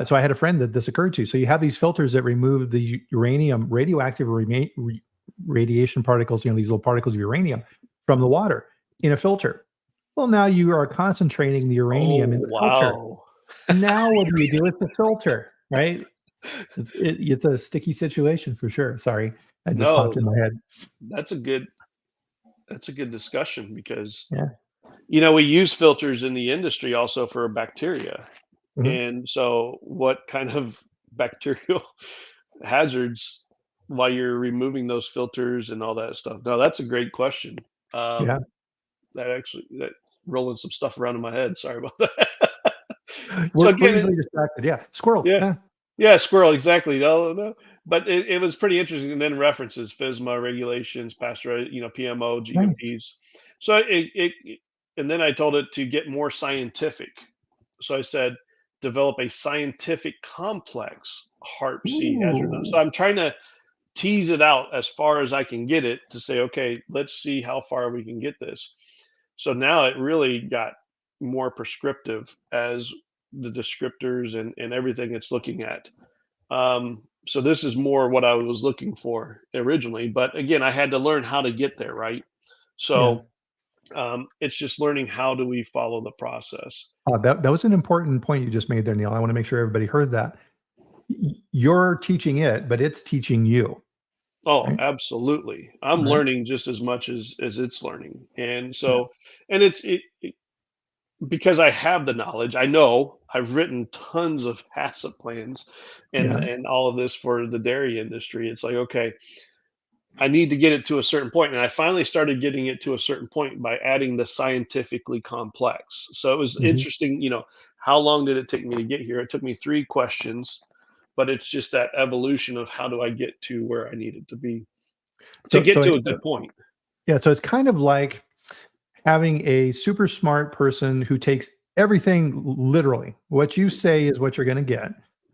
so I had a friend that this occurred to. So you have these filters that remove the uranium radioactive radiation particles, these little particles of uranium from the water in a filter. Well, now you are concentrating the uranium in Oh, the filter. wow. Now what do you do with the filter, right? It's a sticky situation for sure. Sorry, that just popped No, in my head. that's a good that's a good discussion because Yeah. we use filters in the industry also for bacteria. Mhm. And so what kind of bacterial hazards while you're removing those filters and all that stuff? No, that's a great question. Yeah. Um, that rolling some stuff around in my head. Sorry about that. So We're again, easily distracted. Yeah. Squirrel. yeah, Yeah. yeah, squirrel, exactly. No, no, but it was pretty interesting. And then references, FSMA regulations, PMO, Nice. GMPs. So and then I told it to get more scientific. So I said, develop a scientific complex HARP C hazard. So Ooh. I'm trying to tease it out as far as I can get it to say, okay, let's see how far we can get this. So now it really got more prescriptive as the descriptors and everything it's looking at. So this is more what I was looking for originally, but again, I had to learn how to get there, right? Yeah. So it's just learning how do we follow the process. That was an important point you just made there, Neil. I want to make sure everybody heard that. You're teaching it, but it's teaching you, Oh, right? absolutely. I'm Right. learning just as much as it's learning, and Yeah. so and it because I have the knowledge. I know I've written tons of HACCP plans Yeah. and all of this for the dairy industry. It's like okay, I need to get it to a certain point, and I finally started getting it to a certain point by adding the scientifically complex. So it was Mhm. interesting, how long did it take me to get here? It took me 3 questions, but it's just that evolution of how do I get to where I needed to be to So get so to it a good point. yeah, so it's kind of like having a super smart person who takes everything literally. What you say is what you're going to get.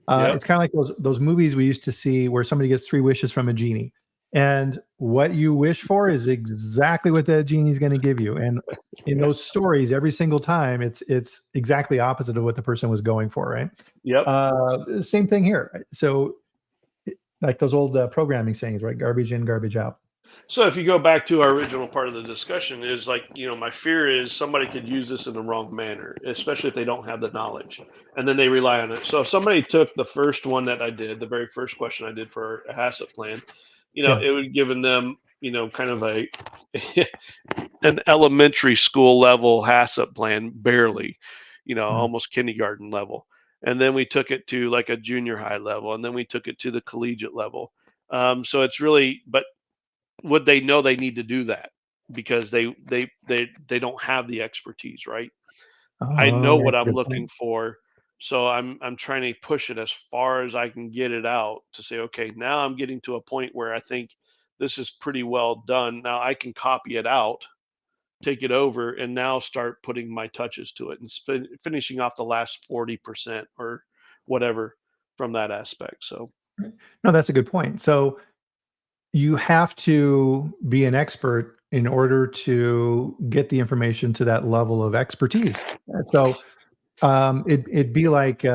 Yep. It's kind of like those movies we used to see where somebody gets 3 wishes from a genie, and what you wish for is exactly what that genie is going to give you. And in Yeah. those stories, every single time, it's exactly opposite of what the person was going for, right? Yep. Same thing here. Right? So, like those old programming sayings, right? Garbage in, garbage out. So if you go back to our original part of the discussion, is like, my fear is somebody could use this in the wrong manner, especially if they don't have the knowledge and then they rely on it. So if somebody took the first one that I did, the very first question I did for a HACCP plan, Yeah. it would given them, kind of a an elementary school level HACCP plan, barely, Mm. almost kindergarten level. And then we took it to like a junior high level, and then we took it to the collegiate level. So it's really, but would they know they need to do that because they don't have the expertise, right? I know Oh, what that's a I'm good looking point. for, so I'm trying to push it as far as I can get it out to say, okay, now I'm getting to a point where I think this is pretty well done. Now I can copy it out, take it over, and now start putting my touches to it and finishing off the last 40% or whatever from that aspect. So No, that's a good point. So you have to be an expert in order to get the information to that level of expertise. So it'd be like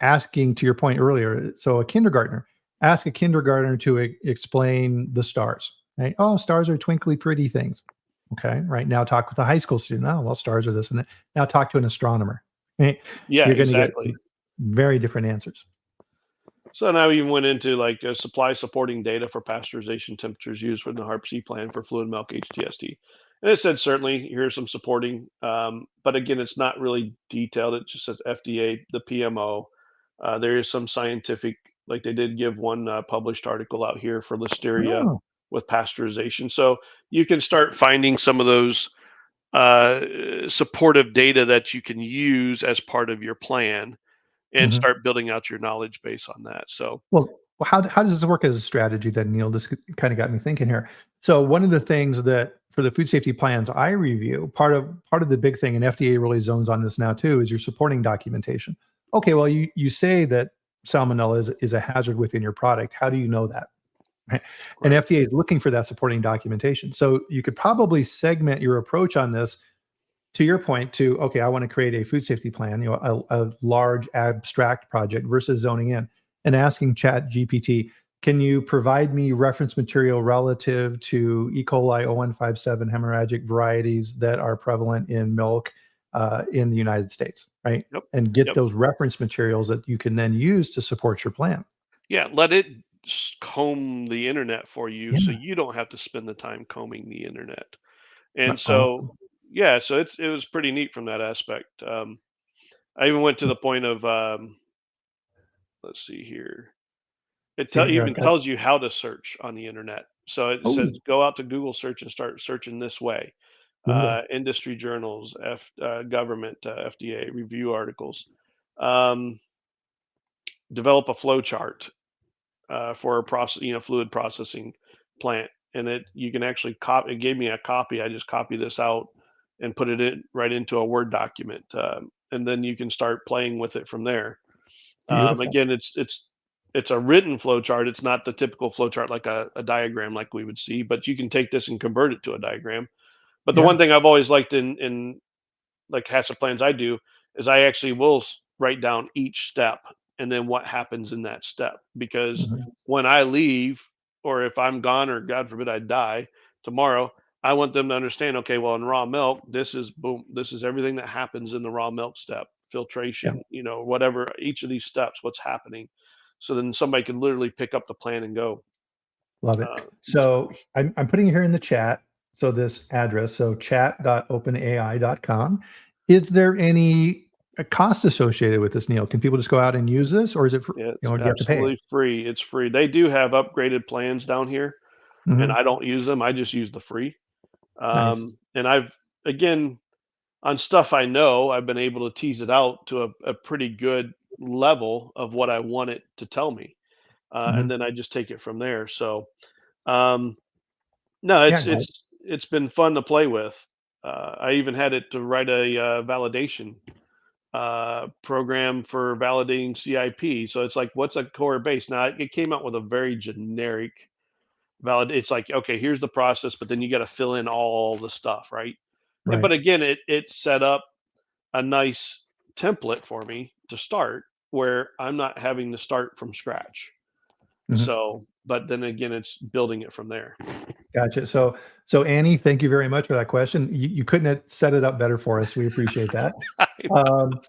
asking, to your point earlier. So a kindergartner, ask a kindergartner to explain the stars. Right? Oh, stars are twinkly, pretty things. Okay, right now talk with a high school student. Oh, well, stars are this and that. Now talk to an astronomer. Right? yeah, You're going to get exactly. very different answers. So now we even went into like supply supporting data for pasteurization temperatures used for the HARP-C plan for fluid milk HTST. And it said certainly here's some supporting, but again, it's not really detailed. It just says FDA, the PMO. There is some scientific, like they did give one published article out here for listeria Oh. with pasteurization. So you can start finding some of those supportive data that you can use as part of your plan and Mhm. start building out your knowledge base on that. So Well, how does this work as a strategy then, Neil? This kind of got me thinking here. So one of the things that for the food safety plans I review, part of the big thing, and FDA really zones on this now too, is your supporting documentation. Okay, well, you say that salmonella is a hazard within your product. How do you know that? Right? And right. FDA is looking for that supporting documentation. So you could probably segment your approach on this to your point to, okay, I want to create a food safety plan, a large abstract project versus zoning in and asking Chat GPT, can you provide me reference material relative to E. coli 0157 hemorrhagic varieties that are prevalent in milk in the United States, right? Yep. And get Yep. those reference materials that you can then use to support your plan. Yeah. Let it comb the internet for you so Yeah. you don't have to spend the time combing the internet. And so, Awesome. yeah, so it was pretty neat from that aspect. I even went to the point of, let's see here. It See here, even I've got. tells you how to search on the internet. So it Oh, says, go out to Google search and start searching this way. bingo. Industry journals, government, FDA review articles. Um, Develop a flow chart for a process, fluid processing plant, and you can actually copy. It gave me a copy. I just copy this out and put it in right into a Word document, and then you can start playing with it from there. Beautiful. Again, it's a written flow chart. It's not the typical flow chart like a diagram like we would see, but you can take this and convert it to a diagram. But the Yeah. one thing I've always liked in like HACCP plans I do is I actually will write down each step and then what happens in that step. Because Mhm. when I leave, or if I'm gone, or God forbid I die tomorrow, I want them to understand, okay, well, in raw milk, this is boom, this is everything that happens in the raw milk step, Yeah. filtration, whatever, each of these steps, what's happening. So then somebody can literally pick up the plan and go. Love it. Uh, So I'm putting it here in the chat. So this address, so chat.openai.com. Is there any cost associated with this, Neil? Can people just go out and use this, or is it for, yeah, do you have to pay it? absolutely free. It's free. They do have upgraded plans down here, and Hmm. I don't use them. I just use the free. Nice. And again, on stuff I know, I've been able to tease it out to a pretty good level of what I want it to tell me. And Hmm. then I just take it from there. So, um, no, Yeah, it's been fun to play with. I even had it to write a validation program for validating CIP. So it's like, what's a core base? Now it came out with a very generic valid. It's like, okay, here's the process, but then you got to fill in all the stuff, right? And right. but again, it set up a nice template for me to start where I'm not having to start from scratch. Mhm. So, but then again, it's building it from there. Gotcha. So Annie, thank you very much for that question. You couldn't have set it up better for us. We appreciate that. Um,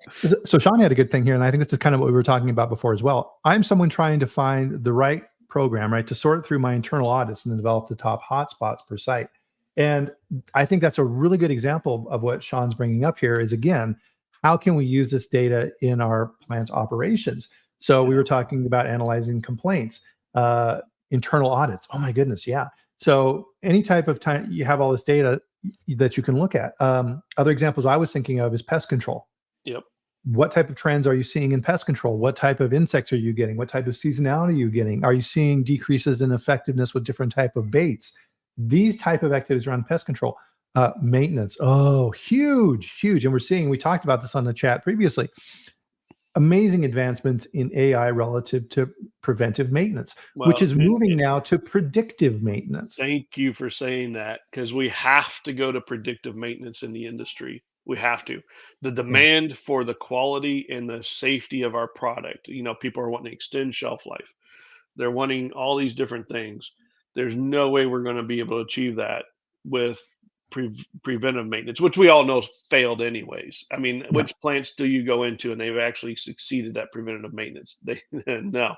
so Sean had a good thing here, and I think this is kind of what we were talking about before as well. I'm someone trying to find the right program, right, to sort through my internal audits and develop the top hotspots per site. And I think that's a really good example of what Sean's bringing up here is, again, how can we use this data in our plant operations? So we Yeah. were talking about analyzing complaints, uh, internal audits. Oh my goodness, yeah. So any type of time you have all this data that you can look at. Other examples I was thinking of is pest control. Yep. What type of trends are you seeing in pest control? What type of insects are you getting? What type of seasonality are you getting? Are you seeing decreases in effectiveness with different type of baits? These type of activities around pest control. Maintenance. Oh, huge, huge. And we talked about this on the chat previously. Amazing advancements in AI relative to preventive maintenance, which Well, is moving now to predictive maintenance. thank you for saying that because we have to go to predictive maintenance in the industry. We have to. The Yeah. demand for the quality and the safety of our product. People are wanting to extend shelf life. They're wanting all these different things. There's no way we're going to be able to achieve that with preventive maintenance, which we all know failed anyways. I mean, Yeah. which plants do you go into and they've actually succeeded at preventative maintenance? They no.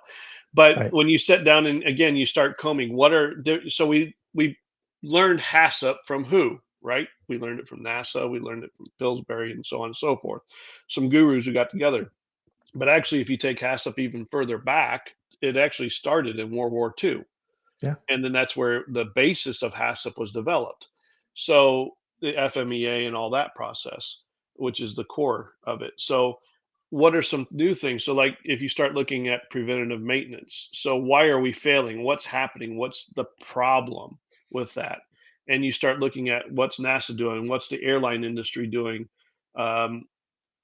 But Right. when you sit down and again you start combing, what are so we learned HACCP from who, right? We learned it from NASA, we learned it from Pillsbury, and so on and so forth. Some gurus who got together. But actually, if you take HACCP even further back, it actually started in World War II. Yeah. And then that's where the basis of HACCP was developed. So the FMEA and all that process, which is the core of it. So what are some new things? So like if you start looking at preventative maintenance, so why are we failing? What's happening? What's the problem with that? And you start looking at what's NASA doing, what's the airline industry doing, um,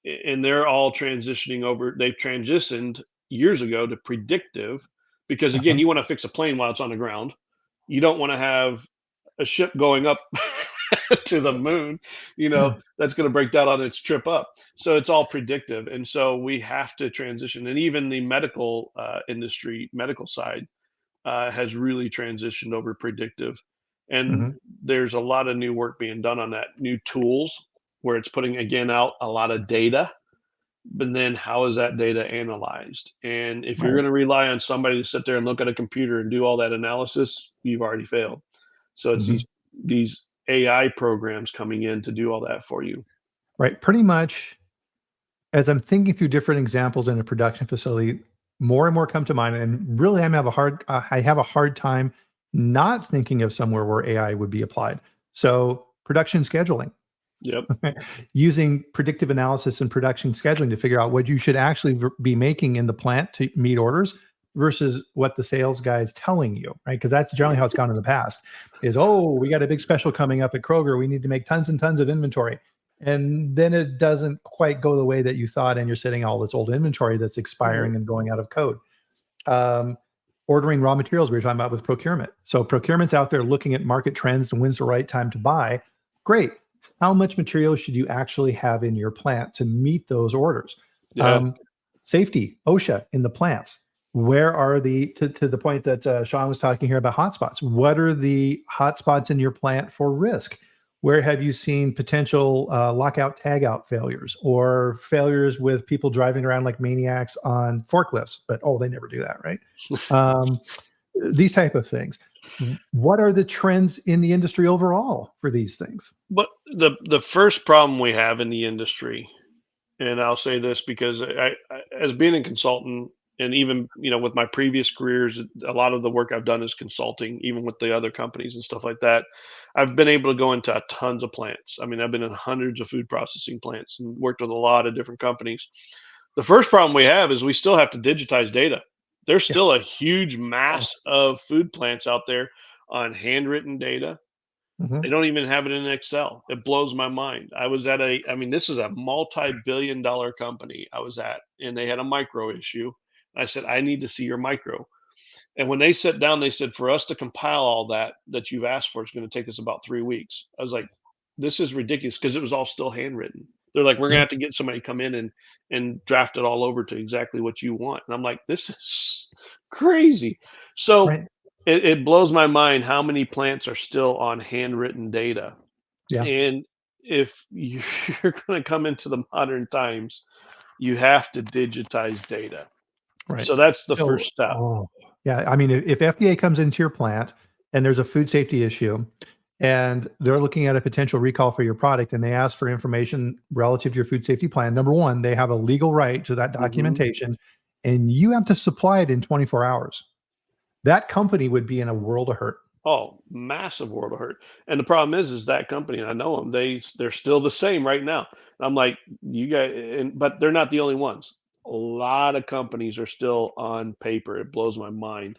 and they're all transitioning over. They've transitioned years ago to predictive because again, Uh-huh. you want to fix a plane while it's on the ground. You don't want to have a ship going up to the moon, Yeah. that's going to break down on its trip up. So it's all predictive. And so we have to transition. And even the medical industry, medical side, has really transitioned over predictive. And Mhm. there's a lot of new work being done on that, new tools where it's putting again out a lot of data, but then how is that data analyzed? And if you're Right. going to rely on somebody to sit there and look at a computer and do all that analysis, you've already failed. So it's Mhm. these AI programs coming in to do all that for you. Right. Pretty much as I'm thinking through different examples in a production facility, more and more come to mind, and really I have a hard time not thinking of somewhere where AI would be applied. So production scheduling, Yep. using predictive analysis and production scheduling to figure out what you should actually be making in the plant to meet orders versus what the sales guy is telling you, right? Because that's generally how it's gone in the past is, oh, we got a big special coming up at Kroger. We need to make tons and tons of inventory. And then it doesn't quite go the way that you thought, and you're sitting all this old inventory that's expiring and going out of code. Um, Ordering raw materials, we were talking about with procurement. So procurement's out there looking at market trends and when's the right time to buy. Great. How much material should you actually have in your plant to meet those orders? Yeah. Safety, OSHA in the plants. Where are to the point that Sean was talking here about hotspots? What are the hotspots in your plant for risk? Where have you seen potential lockout tagout failures or failures with people driving around like maniacs on forklifts? But they never do that, right? Um, these type of things. What are the trends in the industry overall for these things? But the first problem we have in the industry, and I'll say this because as being a consultant, and even with my previous careers, a lot of the work I've done is consulting, even with the other companies and stuff like that. I've been able to go into tons of plants. I mean, I've been in hundreds of food processing plants and worked with a lot of different companies. The first problem we have is we still have to digitize data. There's Yeah. still a huge Oh. mass of food plants out there on handwritten data. They Mhm. don't even have it in Excel. It blows my mind. I mean, this is a multi-billion-dollar company I was at, and they had a micro issue. I said, I need to see your micro. And when they sat down, they said, for us to compile all that you've asked for, it's going to take us about 3 weeks. I was like, this is ridiculous because it was all still handwritten. They're like, we're going to Yeah. have to get somebody to come in and draft it all over to exactly what you want. And I'm like, this is crazy. So Right. it blows my mind how many plants are still on handwritten data. Yeah. And if you're going to come into the modern times, you have to digitize data. Right. So that's the first So, step. yeah. I mean, if FDA comes into your plant and there's a food safety issue and they're looking at a potential recall for your product and they ask for information relative to your food safety plan, number one, they have a legal right to that Mhm. documentation and you have to supply it in 24 hours. That company would be in a world of hurt. Oh, massive world of hurt. And the problem is that company, and I know them, they're still the same right now. And I'm like, you guys, but they're not the only ones. A lot of companies are still on paper. It blows my mind.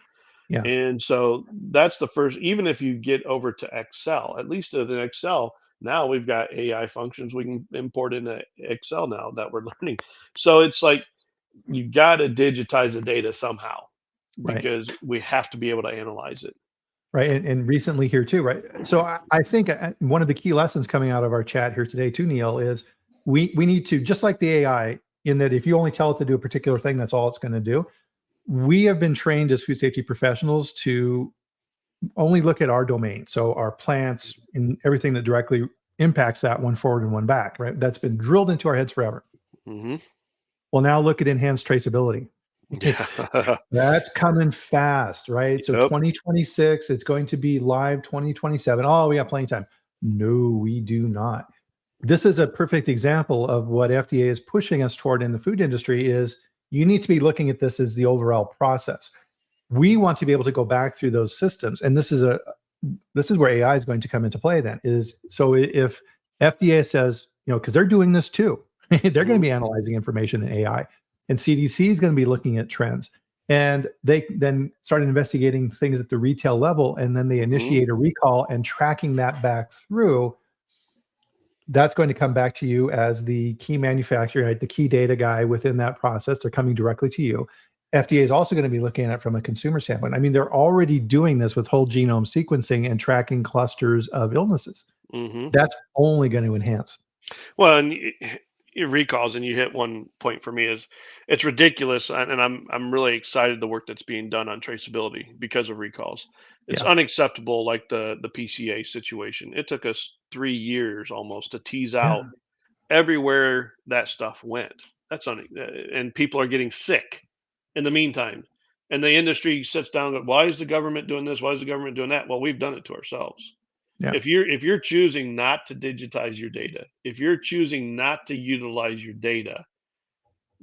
Yeah. And so that's the first, even if you get over to Excel, at least with an Excel, now we've got AI functions we can import into Excel now that we're learning. So it's like you got to digitize the data somehow Right. because we have to be able to analyze it. Right. And recently here too, right? So I think one of the key lessons coming out of our chat here today too, Neil, is we need to, just like the AI, in that if you only tell it to do a particular thing, that's all it's going to do. We have been trained as food safety professionals to only look at our domain. So our plants and everything that directly impacts that, one forward and one back, right? That's been drilled into our heads forever. Hmm. Well, now look at enhanced traceability. Yeah. That's coming fast, right? So Yep. 2026, it's going to be live 2027. Oh, we got plenty of time. No, we do not. This is a perfect example of what FDA is pushing us toward in the food industry is you need to be looking at this as the overall process. We want to be able to go back through those systems. And this is where AI is going to come into play then is so if FDA says, because they're doing this too, they're going to Mhm. be analyzing information in AI and CDC is going to be looking at trends and they then start investigating things at the retail level and then they Mhm. initiate a recall and tracking that back through. That's going to come back to you as the key manufacturer, right? The key data guy within that process. They're coming directly to you. FDA is also going to be looking at it from a consumer standpoint. I mean, they're already doing this with whole genome sequencing and tracking clusters of illnesses. Mhm. That's only going to enhance. Well, and it recalls, and you hit one point for me is it's ridiculous, and I'm really excited the work that's being done on traceability because of recalls. It's Yeah. unacceptable, like the PCA situation. It took us 3 years almost to tease out Yeah. everywhere that stuff went. And people are getting sick in the meantime. And the industry sits down and goes, why is the government doing this? Why is the government doing that? Well, we've done it to ourselves. Yeah. If you're choosing not to digitize your data, if you're choosing not to utilize your data,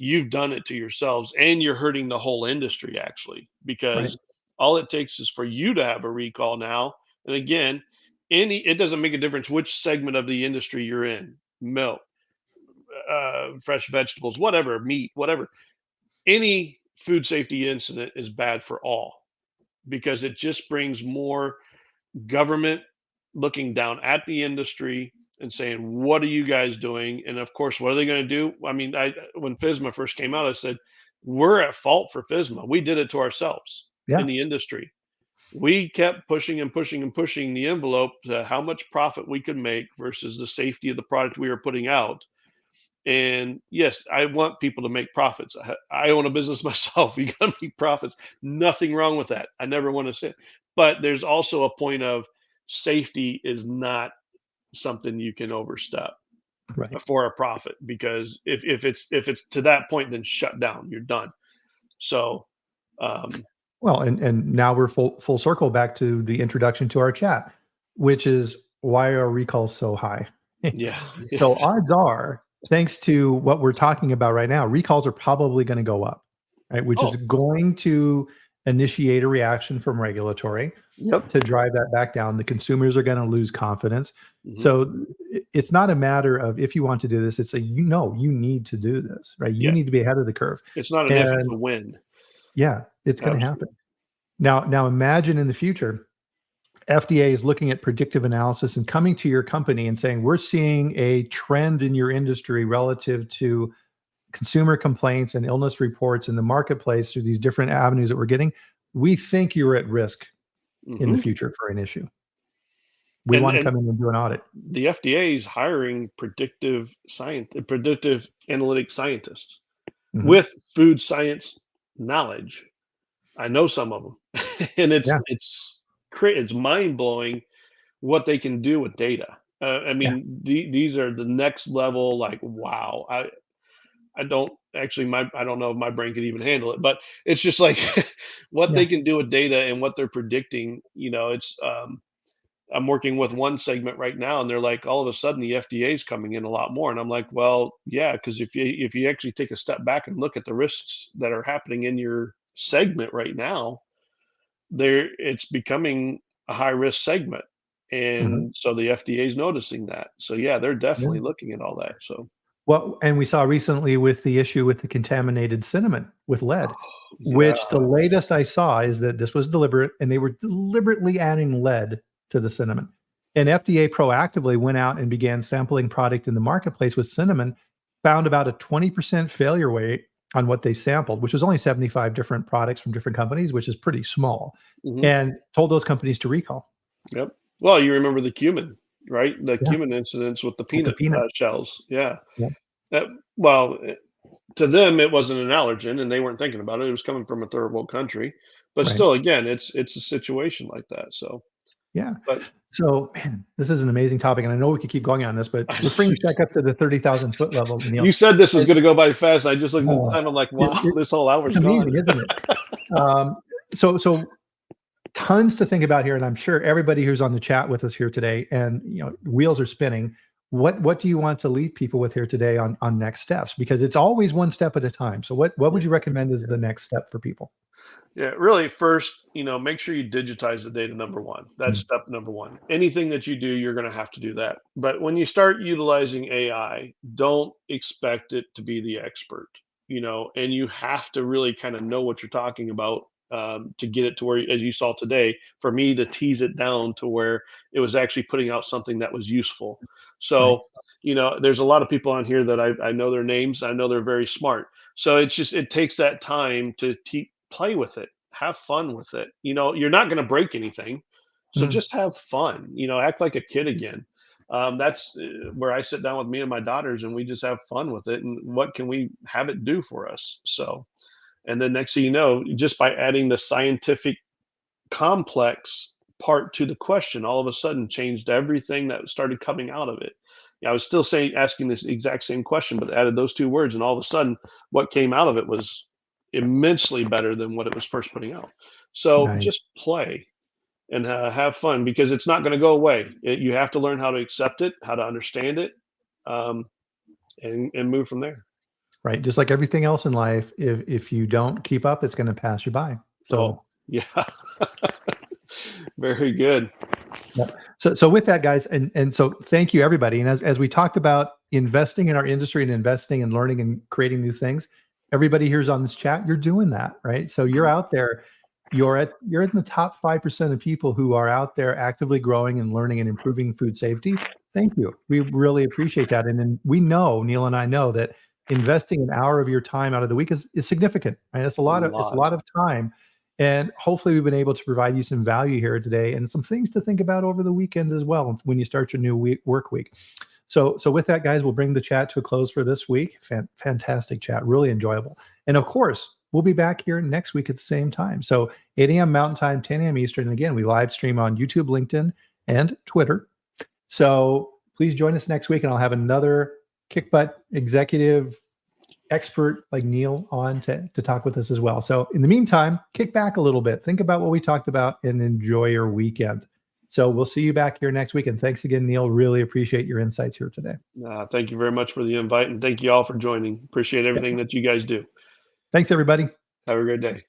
you've done it to yourselves and you're hurting the whole industry actually, Right. because all it takes is for you to have a recall now. And again, it doesn't make a difference which segment of the industry you're in, milk, fresh vegetables, whatever, meat, whatever. Any food safety incident is bad for all because it just brings more government looking down at the industry and saying, "What are you guys doing?" And of course, what are they going to do? I mean, when FSMA first came out, I said, "We're at fault for FSMA. We did it to ourselves in Yeah. the industry. We kept pushing and pushing and pushing the envelope to how much profit we could make versus the safety of the product we were putting out." And yes, I want people to make profits. I own a business myself. You got to make profits. Nothing wrong with that. I never want to say, but there's also a point of safety is not something you can overstep Right. for a profit, because if it's to that point, then shut down. You're done. So, um, Well, and now we're full circle back to the introduction to our chat, which is why are recalls so high? yeah, So odds are, thanks to what we're talking about right now, recalls are probably going to go up, right? Which is oh, going to initiate a reaction from regulatory yep, to drive that back down. The consumers are going to lose confidence. hmm, So it's not a matter of if you want to do this, it's you need to do this, right? You yeah. need to be ahead of the curve. It's not an if, it's And a when. yeah, it's going to happen. Absolutely. Now imagine in the future, FDA is looking at predictive analysis and coming to your company and saying, we're seeing a trend in your industry relative to consumer complaints and illness reports in the marketplace through these different avenues that we're getting. We think you're at risk in the Hmm. future for an issue. We And want to come in and do an audit. the FDA is hiring predictive analytic scientists Mhm. with food science knowledge. I know some of them, and Yeah, it's mind blowing what they can do with data. I yeah, mean, these are the next level. Like, wow! I don't actually I don't know if my brain could even handle it, but it's just like what yeah, they can do with data and what they're predicting. It's I'm working with one segment right now, and they're like, all of a sudden, the FDA is coming in a lot more, and I'm like, well, yeah, because if you actually take a step back and look at the risks that are happening in your segment right now, it's becoming a high risk segment, mhm, and so the FDA is noticing that. So yeah, they're yeah. definitely looking at all that. So Well, and we saw recently with the issue with the contaminated cinnamon with lead, yeah, which the latest I saw is that this was deliberate and they were deliberately adding lead to the cinnamon. And FDA proactively went out and began sampling product in the marketplace with cinnamon, found about a 20% failure rate on what they sampled, which was only 75 different products from different companies, which is pretty small, hmm, and told those companies to recall. yep. Well, you remember the cumin, right? The Yeah, cumin incidents with the with the peanut peanut. shells. Yeah. Yeah, Uh, well, to them, it wasn't an allergen, and they weren't thinking about it. It was coming from a third world country, but right. still, again, it's a situation like that. So, Yeah. but So, man, this is an amazing topic, and I know we could keep going on this, but let's bring this back up to the 30,000-foot level, Neil. you said this was And going to go by fast. I just looked at the oh, time. I'm like, it, wow, it, this whole it's hour's gone. amazing, isn't it? Um, so tons to think about here, and I'm sure everybody who's on the chat with us here today, and wheels are spinning. What do you want to leave people with here today on next steps? Because it's always one step at a time. So what Yeah. would you recommend is the next step for people? Yeah, really, first, make sure you digitize the data, number one. That's Mm, step number one. Anything that you do, you're going to have to do that. But when you start utilizing AI, don't expect it to be the expert, and you have to really kind of know what you're talking about, to get it to where, as you saw today, for me to tease it down to where it was actually putting out something that was useful. right. So, there's a lot of people on here that I know their names. I know they're very smart. So it takes that time to play with it, have fun with it. You're not going to break anything, so Mm, just have fun. Act like a kid again. That's where I sit down with me and my daughters, and we just have fun with it. And what can we have it do for us? So, and then next thing you know, just by adding the scientific complex part to the question, all of a sudden changed everything that started coming out of it. Yeah, I was still saying, asking this exact same question, but added those two words, and all of a sudden, what came out of it was immensely better than what it was first putting out. So nice. just play and have fun, because it's not going to go away. You have to learn how to accept it, how to understand it, um, and move from there. right? Just like everything else in life, if you don't keep up, it's going to pass you by. So Oh, yeah. Very good. yeah. So with that, guys, and so thank you everybody. And as we talked about investing in our industry and investing and learning and creating new things, everybody here's on this chat, you're doing that, right? So you're out there, you're in the top 5% of people who are out there actively growing and learning and improving food safety. Thank you. We really appreciate that. And then we know, Neil and I know that investing an hour of your time out of the week is significant, right? It's a lot of time. And hopefully we've been able to provide you some value here today and some things to think about over the weekend as well when you start your new work week. So with that, guys, we'll bring the chat to a close for this week. Fantastic chat, really enjoyable. And of course, we'll be back here next week at the same time. So 8 a.m. Mountain Time, 10 a.m. Eastern. And again, we live stream on YouTube, LinkedIn, and Twitter. So please join us next week, and I'll have another kick butt executive expert like Neil on to talk with us as well. So in the meantime, kick back a little bit, think about what we talked about, and enjoy your weekend. So we'll see you back here next week. And thanks again, Neil. Really appreciate your insights here today. Thank you very much for the invite, and thank you all for joining. Appreciate everything that you guys do. Thanks, everybody. Have a great day.